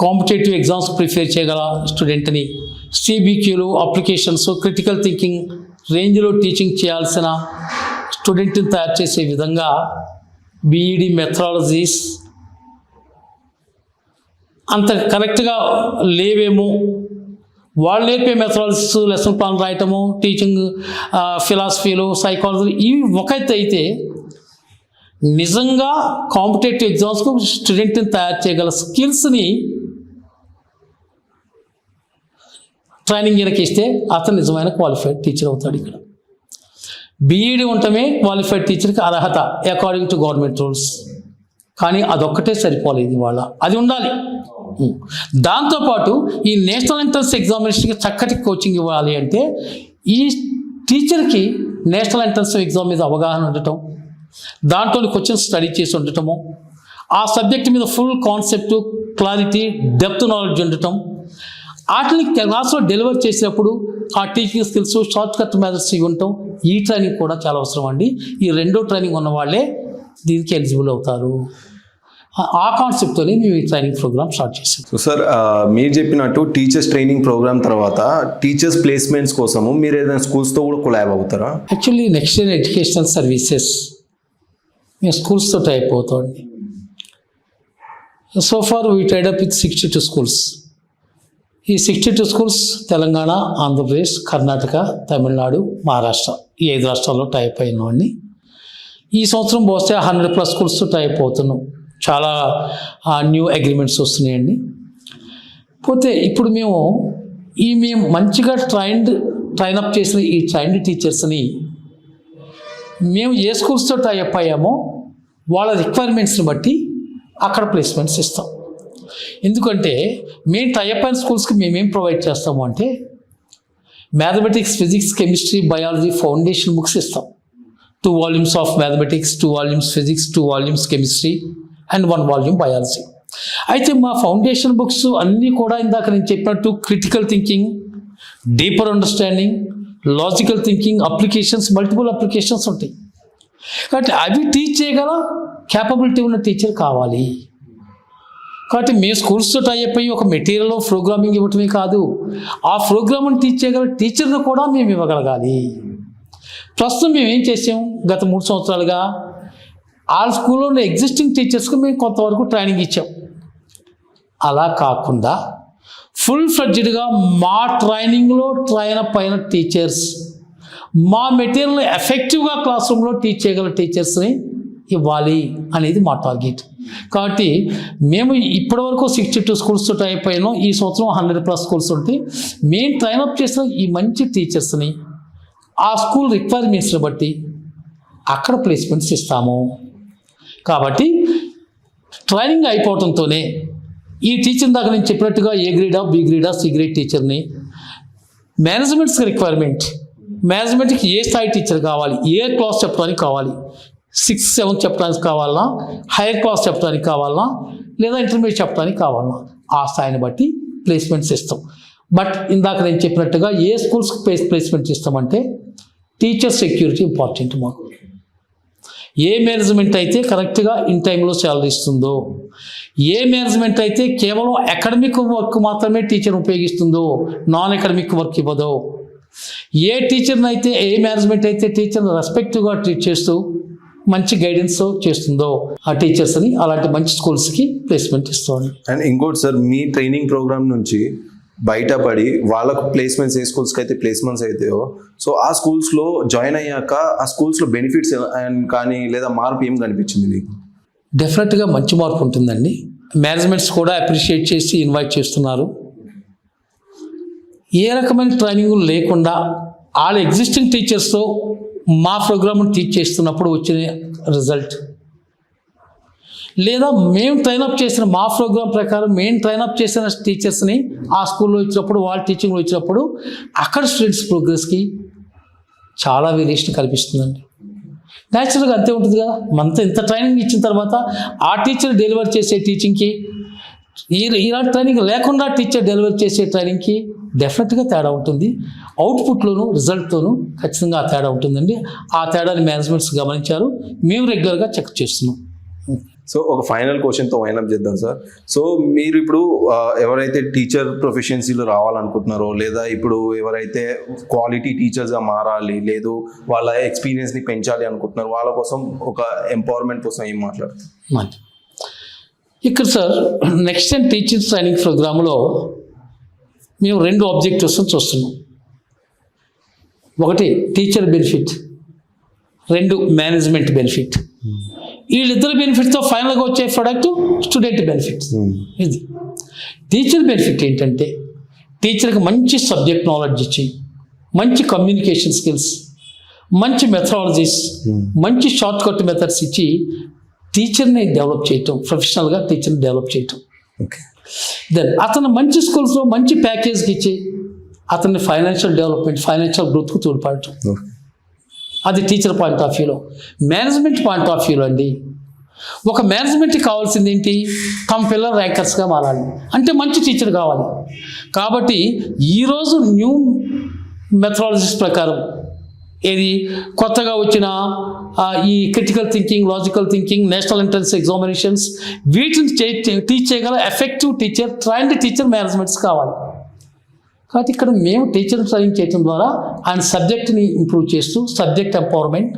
competitive exams prepare చేయగల స్టూడెంట్ని సిబిక్యూలు, అప్లికేషన్స్, క్రిటికల్ థింకింగ్ రేంజ్లో టీచింగ్ చేయాల్సిన స్టూడెంట్ని తయారు చేసే విధంగా బీఈడి మెథడాలజీస్ అంత కరెక్ట్గా లేవేమో. వాళ్ళు నేర్పే మెథడాలజీస్, లెసన్ ప్లాన్ రాయటము, టీచింగ్ ఫిలాసఫీలు, సైకాలజీ ఇవి ఒక ఎత్తు అయితే, నిజంగా కాంపిటేటివ్ ఎగ్జామ్స్కు స్టూడెంట్ని తయారు చేయగల స్కిల్స్ని ట్రైనింగ్ ఇస్తే అతను నిజమైన క్వాలిఫైడ్ టీచర్ అవుతాడు. ఇక్కడ బీఈడి ఉండటమే క్వాలిఫైడ్ టీచర్కి అర్హత అకార్డింగ్ టు గవర్నమెంట్ రూల్స్. కానీ అదొక్కటే సరిపోలేదు, ఇవాళ అది ఉండాలి. దాంతోపాటు ఈ నేషనల్ ఎంట్రన్స్ ఎగ్జామినేషన్కి చక్కటి కోచింగ్ ఇవ్వాలి అంటే ఈ టీచర్కి నేషనల్ ఎంట్రన్స్ ఎగ్జామ్ మీద అవగాహన ఉండటం, దాంట్లో క్వశ్చన్ స్టడీ చేసి ఉండటము, ఆ సబ్జెక్ట్ మీద full concept, clarity, depth knowledge ఉండటం, వాటిని క్లాస్లో డెలివర్ చేసినప్పుడు ఆ teaching skills, short cut methods ఇవి ఉండటం, ఈ ట్రైనింగ్ కూడా చాలా అవసరం అండి. ఈ రెండో ట్రైనింగ్ ఉన్న వాళ్ళే దీనికి ఎలిజిబుల్ అవుతారు. ఆ కాన్సెప్ట్తోనే మేము ఈ ట్రైనింగ్ ప్రోగ్రామ్ స్టార్ట్ చేసాం. సో సార్, మీరు చెప్పినట్టు టీచర్స్ ట్రైనింగ్ ప్రోగ్రామ్ తర్వాత టీచర్స్ ప్లేస్మెంట్స్ కోసము మీరు ఏదైనా స్కూల్స్తో కూడా కొలాబ్ అవుతారా? Actually next gen educational services మేము స్కూల్స్తో టైప్ అవుతామండి. So far we tied up with 62 schools. ఈ 62 స్కూల్స్ తెలంగాణ, ఆంధ్రప్రదేశ్, కర్ణాటక, తమిళనాడు, మహారాష్ట్ర ఈ 5 రాష్ట్రాల్లో టైప్ అయినామండి. ఈ సంవత్సరం పోస్తే 100+ స్కూల్స్తో టైప్ అవుతున్నాం. చాలా న్యూ అగ్రిమెంట్స్ వస్తున్నాయండి. పోతే ఇప్పుడు మేము మంచిగా ట్రైనప్ చేసిన ఈ ట్రైన్డ్ టీచర్స్ని మేము ఏ స్కూల్స్తో టైప్ అయ్యామో వాళ్ళ రిక్వైర్మెంట్స్ని బట్టి అక్కడ ప్లేస్మెంట్స్ ఇస్తాం. ఎందుకంటే మేము టైప్ అయిన స్కూల్స్కి మేమేం ప్రొవైడ్ చేస్తాము అంటే mathematics, physics, chemistry, biology foundation books ఇస్తాం. 2 volumes of mathematics, 2 volumes physics, 2 volumes chemistry and 1 volume biology. అయితే మా ఫౌండేషన్ బుక్స్ అన్నీ కూడా ఇందాక నేను చెప్పినట్టు critical thinking, deeper understanding, logical thinking, applications, multiple applications ఉంటాయి. కాబట్టి అవి టీచ్ చేయగల క్యాపబిలిటీ ఉన్న టీచర్ కావాలి. కాబట్టి మేము స్కూల్స్తో టైప్ అయ్యి ఒక మెటీరియల్ ప్రోగ్రామింగ్ ఇవ్వటమే కాదు, ఆ ప్రోగ్రామ్ని టీచ్ చేయగల టీచర్ను కూడా మేము ఇవ్వగలగాలి. ప్రస్తుతం మేము ఏం చేసాం, గత 3 సంవత్సరాలుగా ఆ స్కూల్లో ఉన్న ఎగ్జిస్టింగ్ టీచర్స్కి మేము కొంతవరకు ట్రైనింగ్ ఇచ్చాం. అలా కాకుండా ఫుల్ ఫ్లెడ్జ్డ్గా మా ట్రైనింగ్లో ట్రైన్ అప్ అయిన టీచర్స్, మా మెటీరియల్ ఎఫెక్టివ్గా క్లాస్ రూమ్లో టీచ్ చేయగల టీచర్స్ని ఇవ్వాలి అనేది మా టార్గెట్. కాబట్టి మేము ఇప్పటివరకు 62 స్కూల్స్తో టైప్ అయినాం. ఈ సంవత్సరం 100+ స్కూల్స్ ఉంటాయి. మేము ట్రైనప్ చేసిన ఈ మంచి టీచర్స్ని ఆ స్కూల్ రిక్వైర్మెంట్స్ని బట్టి అక్కడ ప్లేస్మెంట్స్ ఇస్తాము. కాబట్టి ట్రైనింగ్ అయిపోవడంతోనే ఈ టీచర్ దాకా నేను చెప్పినట్టుగా ఏ గ్రేడా, బి గ్రేడా, సి గ్రేడ్ టీచర్ని మేనేజ్మెంట్స్ రిక్వైర్మెంట్, మేనేజ్మెంట్కి ఏ స్థాయి టీచర్ కావాలి, ఏ క్లాస్ చెప్పడానికి కావాలి, 6th 7th చెప్పడానికి కావాలన్నా, హైయర్ క్లాస్ చెప్పడానికి కావాలన్నా, లేదా ఇంటర్మీడియట్ చెప్పడానికి కావాలన్నా ఆ స్థాయిని బట్టి ప్లేస్మెంట్స్ ఇస్తాం. బట్ ఇందాక నేను చెప్పినట్టుగా ఏ స్కూల్స్కి ప్లేస్మెంట్స్ ఇస్తామంటే టీచర్ సెక్యూరిటీ ఇంపార్టెంట్ మాకు. ఏ మేనేజ్మెంట్ అయితే కరెక్ట్గా ఇన్ టైంలో శాలరీ ఇస్తుందో, ఏ మేనేజ్మెంట్ అయితే కేవలం అకాడమిక్ వర్క్ మాత్రమే టీచర్ ఉపయోగిస్తుందో, నాన్ అకాడమిక్ వర్క్ ఇవ్వదో, ఏ టీచర్ని అయితే ఏ మేనేజ్మెంట్ అయితే టీచర్ని రెస్పెక్టివ్గా ట్రీట్ చేస్తూ మంచి గైడెన్స్ చేస్తుందో ఆ టీచర్స్ని అలాంటి మంచి స్కూల్స్కి ప్లేస్మెంట్ ఇస్తాం. అండ్ ఇంకోటి సార్, మీ ట్రైనింగ్ ప్రోగ్రామ్ నుంచి బయటపడి వాళ్ళకు ప్లేస్మెంట్స్ ఏ స్కూల్స్కి అయితే ప్లేస్మెంట్స్ అవుతాయో సో ఆ స్కూల్స్లో జాయిన్ అయ్యాక ఆ స్కూల్స్లో బెనిఫిట్స్ కానీ లేదా మార్పు ఏం కనిపించింది మీకు? డెఫినెట్గా మంచి మార్పు ఉంటుందండి. మేనేజ్మెంట్స్ కూడా అప్రిషియేట్ చేసి ఇన్వైట్ చేస్తున్నారు. ఏ రకమైన ట్రైనింగ్ లేకుండా వాళ్ళ ఎగ్జిస్టింగ్ టీచర్స్తో మా ప్రోగ్రామ్ని టీచ్ చేస్తున్నప్పుడు వచ్చిన రిజల్ట్, లేదా మేము ట్రైనప్ చేసిన మా ప్రోగ్రామ్ ప్రకారం మేము ట్రైనప్ చేసిన టీచర్స్ని ఆ స్కూల్లో వచ్చినప్పుడు వాళ్ళ టీచింగ్లో వచ్చినప్పుడు అక్కడ స్టూడెంట్స్ ప్రోగ్రెస్కి చాలా వేరియేషన్ కనిపిస్తుందండి. న్యాచురల్గా అంతే ఉంటుంది కదా. మనతో ఇంత ట్రైనింగ్ ఇచ్చిన తర్వాత ఆ టీచర్ డెలివర్ చేసే టీచింగ్కి ఇలాంటి ట్రైనింగ్ లేకుండా టీచర్ డెలివర్ చేసే ట్రైనింగ్కి డెఫినెట్గా తేడా ఉంటుంది. అవుట్పుట్లోను రిజల్ట్తోనూ ఖచ్చితంగా ఆ తేడా ఉంటుందండి. ఆ తేడాని మేనేజ్మెంట్స్ గమనించారు, మేము రెగ్యులర్గా చెక్ చేస్తున్నాం. సో ఒక ఫైనల్ క్వశ్చన్తో వైండప్ చేద్దాం సార్. సో మీరు ఇప్పుడు ఎవరైతే టీచర్ ప్రొఫెషన్సీలో రావాలనుకుంటున్నారో లేదా ఇప్పుడు ఎవరైతే క్వాలిటీ టీచర్స్గా మారాలి లేదు వాళ్ళ ఎక్స్పీరియన్స్ని పెంచాలి అనుకుంటున్నారో వాళ్ళ కోసం ఒక ఎంపవర్మెంట్ కోసం ఏం మాట్లాడుతున్నారు? ఇక్కడ sir next time teaching training ప్రోగ్రాంలో మేము 2 ఆబ్జెక్టివ్స్ చూస్తున్నాం. ఒకటి టీచర్ బెనిఫిట్, 2 మేనేజ్మెంట్ బెనిఫిట్. వీళ్ళిద్దరు బెనిఫిట్తో ఫైనల్గా వచ్చే ప్రొడక్ట్ స్టూడెంట్ బెనిఫిట్. ఇది టీచర్ బెనిఫిట్ ఏంటంటే టీచర్కి మంచి సబ్జెక్ట్ నాలెడ్జ్ ఇచ్చి మంచి కమ్యూనికేషన్ స్కిల్స్, మంచి మెథడాలజీస్, మంచి షార్ట్ కట్ మెథడ్స్ ఇచ్చి టీచర్ని డెవలప్ చేయటం, ప్రొఫెషనల్గా టీచర్ని డెవలప్ చేయటం. దెన్ అతను మంచి స్కూల్స్లో మంచి ప్యాకేజ్కి ఇచ్చి అతన్ని ఫైనాన్షియల్ డెవలప్మెంట్, ఫైనాన్షియల్ గ్రోత్కు తోడ్పడటం. అది టీచర్ పాయింట్ ఆఫ్ వ్యూలో. మేనేజ్మెంట్ పాయింట్ ఆఫ్ వ్యూలో అండి, ఒక మేనేజ్మెంట్కి కావాల్సింది ఏంటి? తమ పిల్లలు ర్యాంకర్స్గా మారాలి అంటే మంచి టీచర్ కావాలి. కాబట్టి ఈరోజు న్యూ మెథడాలజీస్ ప్రకారం ఏది కొత్తగా వచ్చిన ఈ critical thinking, logical thinking, national entrance examinations, వీటిని టీచ్ చేయగల effective teacher, trained teacher managements కావాలి. కాబట్టి ఇక్కడ మేము టీచర్ని ట్రైనింగ్ చేయడం ద్వారా ఆయన సబ్జెక్ట్ని ఇంప్రూవ్ చేస్తూ subject empowerment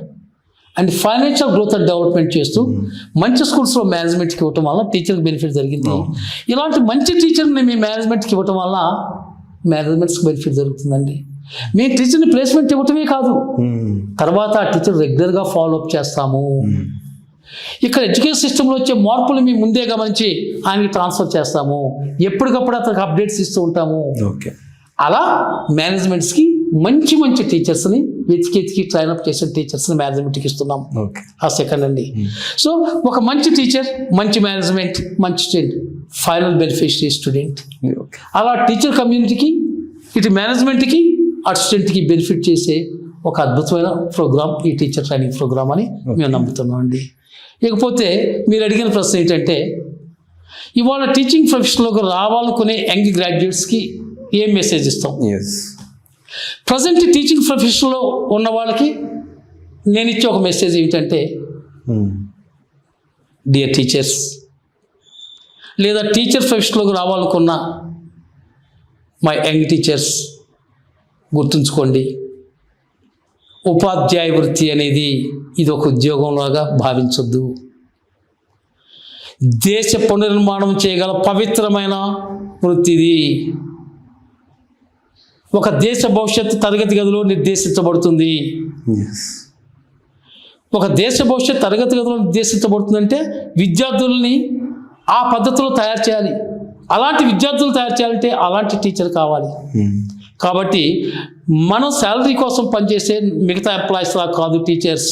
and financial growth and development చేస్తూ మంచి స్కూల్స్లో మేనేజ్మెంట్కి ఇవ్వటం వల్ల టీచర్కి బెనిఫిట్ జరిగింది. ఇలాంటి మంచి టీచర్ని మేము మేనేజ్మెంట్కి ఇవ్వటం వల్ల మేనేజ్మెంట్స్కి బెనిఫిట్ జరుగుతుందండి. మేము టీచర్ని ప్లేస్మెంట్ ఇవ్వటమే కాదు, తర్వాత ఆ టీచర్ రెగ్యులర్గా ఫాలోఅప్ చేస్తాము. ఇక్కడ ఎడ్యుకేషన్ సిస్టంలో వచ్చే మార్పులు మేము ముందే గమనించి ఆయనకి ట్రాన్స్ఫర్ చేస్తాము. ఎప్పటికప్పుడు అతనికి అప్డేట్స్ ఇస్తూ ఉంటాము. అలా మేనేజ్మెంట్స్కి మంచి మంచి టీచర్స్ని వెతికి ట్రైనప్ చేసిన టీచర్స్ని మేనేజ్మెంట్కి ఇస్తున్నాం. ఆ సెకండ్ అండి. సో ఒక మంచి టీచర్, మంచి మేనేజ్మెంట్, మంచి స్టూడెంట్, ఫైనల్ బెనిఫిషరీ స్టూడెంట్. అలా టీచర్ కమ్యూనిటీకి, ఇటు మేనేజ్మెంట్కి, అటు స్టూడెంట్కి బెనిఫిట్ చేసే ఒక అద్భుతమైన ప్రోగ్రామ్ ఈ టీచర్ ట్రైనింగ్ ప్రోగ్రామ్ అని మేము నమ్ముతున్నాం అండి. ఇకపోతే మీరు అడిగిన ప్రశ్న ఏంటంటే ఇవాళ టీచింగ్ ప్రొఫెషన్లోకి రావాలనుకునే యంగ్ గ్రాడ్యుయేట్స్కి ఏం మెసేజ్ ఇస్తాం? ప్రజెంట్ టీచింగ్ ప్రొఫెషన్లో ఉన్న వాళ్ళకి నేను ఇచ్చే ఒక మెసేజ్ ఏంటంటే, డియర్ టీచర్స్, లేదా టీచర్ ప్రొఫెషన్లోకి రావాలనుకున్న మై యంగ్ టీచర్స్, గుర్తుంచుకోండి, ఉపాధ్యాయ వృత్తి అనేది ఇది ఒక ఉద్యోగంలాగా భావించొద్దు. దేశ పునర్నిర్మాణం చేయగల పవిత్రమైన వృత్తి ఇది. ఒక దేశ భవిష్యత్తు తరగతి గదిలో నిర్దేశించబడుతుంది. ఒక దేశ భవిష్యత్తు తరగతి గదిలో నిర్దేశించబడుతుందంటే విద్యార్థుల్ని ఆ పద్ధతిలో తయారు చేయాలి. అలాంటి విద్యార్థులు తయారు చేయాలంటే అలాంటి టీచర్ కావాలి. కాబట్టి మనం శాలరీ కోసం పనిచేసే మిగతా ఎంప్లాయీస్ లా కాదు టీచర్స్.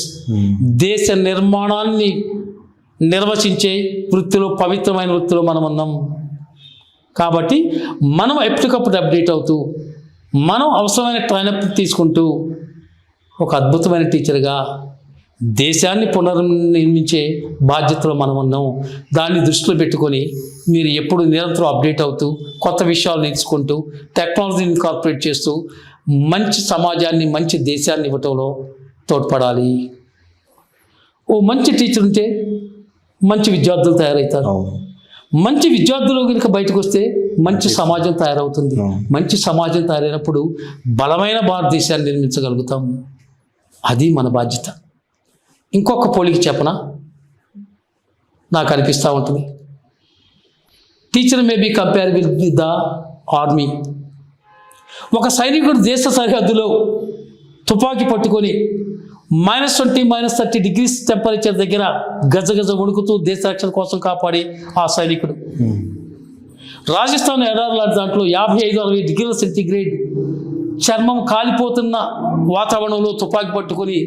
దేశ నిర్మాణాన్ని నిర్వచించే వృత్తిలో, పవిత్రమైన వృత్తిలో మనం ఉన్నాం. కాబట్టి మనం ఎప్పటికప్పుడు అప్డేట్ అవుతూ మనం అవసరమైన ట్రైనప్ తీసుకుంటూ ఒక అద్భుతమైన టీచర్గా దేశాన్ని పునర్నిర్మించే బాధ్యతలో మనం ఉన్నాం. దాన్ని దృష్టిలో పెట్టుకొని మీరు ఎప్పుడు నిరంతరం అప్డేట్ అవుతూ కొత్త విషయాలు నేర్చుకుంటూ టెక్నాలజీని ఇన్కార్పొరేట్ చేస్తూ మంచి సమాజాన్ని, మంచి దేశాన్ని ఇవ్వటంలో తోడ్పడాలి. ఓ మంచి టీచర్ ఉంటే మంచి విద్యార్థులు తయారవుతారు. మంచి విద్యార్థులు కనుక బయటకు వస్తే మంచి సమాజం తయారవుతుంది. మంచి సమాజం తయారైనప్పుడు బలమైన భారతదేశాన్ని నిర్మించగలుగుతాం. అది మన బాధ్యత. ఇంకొక పోలికి చెప్పనా, నాకు అనిపిస్తూ ఉంటుంది, teacher may be compare with the army ఒక సైనికుడు దేశ సరిహద్దులో తుపాకీ పట్టుకొని -20 -30 డిగ్రీస్ టెంపరేచర్ దగ్గర గజగజ వణుకుతూ దేశ రక్షణ కోసం కాపాడి ఆ సైనికుడు. రాజస్థాన్ ఎడారి లాంటి దాంట్లో 55-60 డిగ్రీల సెంటీగ్రేడ్ చర్మం కాలిపోతున్న వాతావరణంలో తుపాకీ పట్టుకొని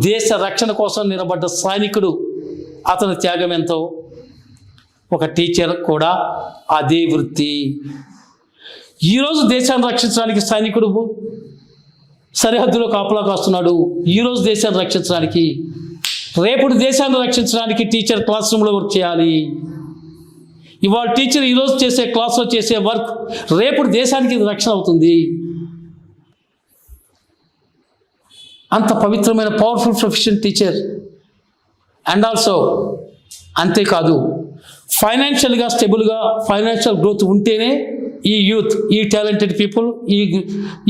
దేశ రక్షణ కోసం నిలబడ్డ సైనికుడు, అతని త్యాగం ఎంతో. ఒక టీచర్ కూడా అదే వృత్తి. ఈరోజు దేశాన్ని రక్షించడానికి సైనికుడు సరిహద్దులో కాపలా కాస్తున్నాడు. ఈరోజు దేశాన్ని రక్షించడానికి, రేపు దేశాన్ని రక్షించడానికి టీచర్ క్లాస్ రూమ్లో వర్క్ చేయాలి. ఇవాళ టీచర్ ఈరోజు చేసే క్లాస్లో చేసే వర్క్ రేపు దేశానికి రక్షణ అవుతుంది. అంత పవిత్రమైన powerful profession teacher. And also అంతేకాదు, ఫైనాన్షియల్గా స్టేబుల్గా ఫైనాన్షియల్ గ్రోత్ ఉంటేనే ఈ యూత్, ఈ టాలెంటెడ్ పీపుల్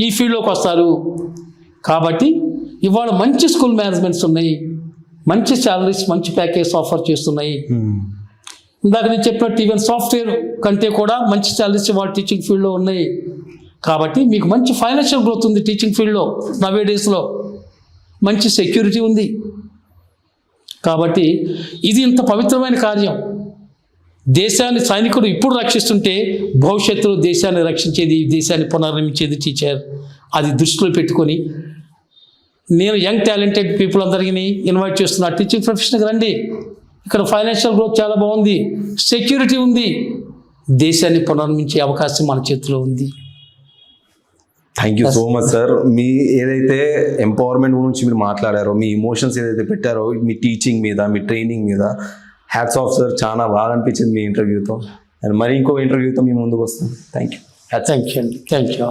ఈ ఫీల్డ్లోకి వస్తారు. కాబట్టి ఇవాళ మంచి స్కూల్ మేనేజ్మెంట్స్ ఉన్నాయి, మంచి శాలరీస్, మంచి ప్యాకేజ్ ఆఫర్ చేస్తున్నాయి. ఇందాక నేను చెప్పినట్టు ఈవెన్ సాఫ్ట్వేర్ కంటే కూడా మంచి శాలరీస్ ఇవాళ టీచింగ్ ఫీల్డ్లో ఉన్నాయి. కాబట్టి మీకు మంచి ఫైనాన్షియల్ గ్రోత్ ఉంది టీచింగ్ ఫీల్డ్లో. నవే డేస్లో మంచి సెక్యూరిటీ ఉంది. కాబట్టి ఇది ఇంత పవిత్రమైన కార్యం. దేశాన్ని సైనికుడు ఇప్పుడు రక్షిస్తుంటే భవిష్యత్తులో దేశాన్ని రక్షించేది, దేశాన్ని పునర్నిర్మించేది టీచర్. అది దృష్టిలో పెట్టుకొని నేను యంగ్ టాలెంటెడ్ పీపుల్ అందరికీ ఇన్వైట్ చేస్తున్నా, టీచింగ్ ప్రొఫెషన్కి రండి. ఇక్కడ ఫైనాన్షియల్ గ్రోత్ చాలా బాగుంది, సెక్యూరిటీ ఉంది, దేశాన్ని పునర్నిర్మించే అవకాశం మన చేతిలో ఉంది. Thank you so much sir. మీ ఏదైతే ఎంపవర్మెంట్ గురించి మీరు మాట్లాడారో, మీ ఇమోషన్స్ ఏదైతే పెట్టారో మీ టీచింగ్ మీద, మీ ట్రైనింగ్ మీద, హ్యాట్స్ ఆఫ్ సార్. చాలా బాగా అనిపించింది మీ ఇంటర్వ్యూతో. అండ్ మరి ఇంకో ఇంటర్వ్యూతో మీ ముందుకు వస్తాం. Thank you. థ్యాంక్ యూ అండి. Thank you.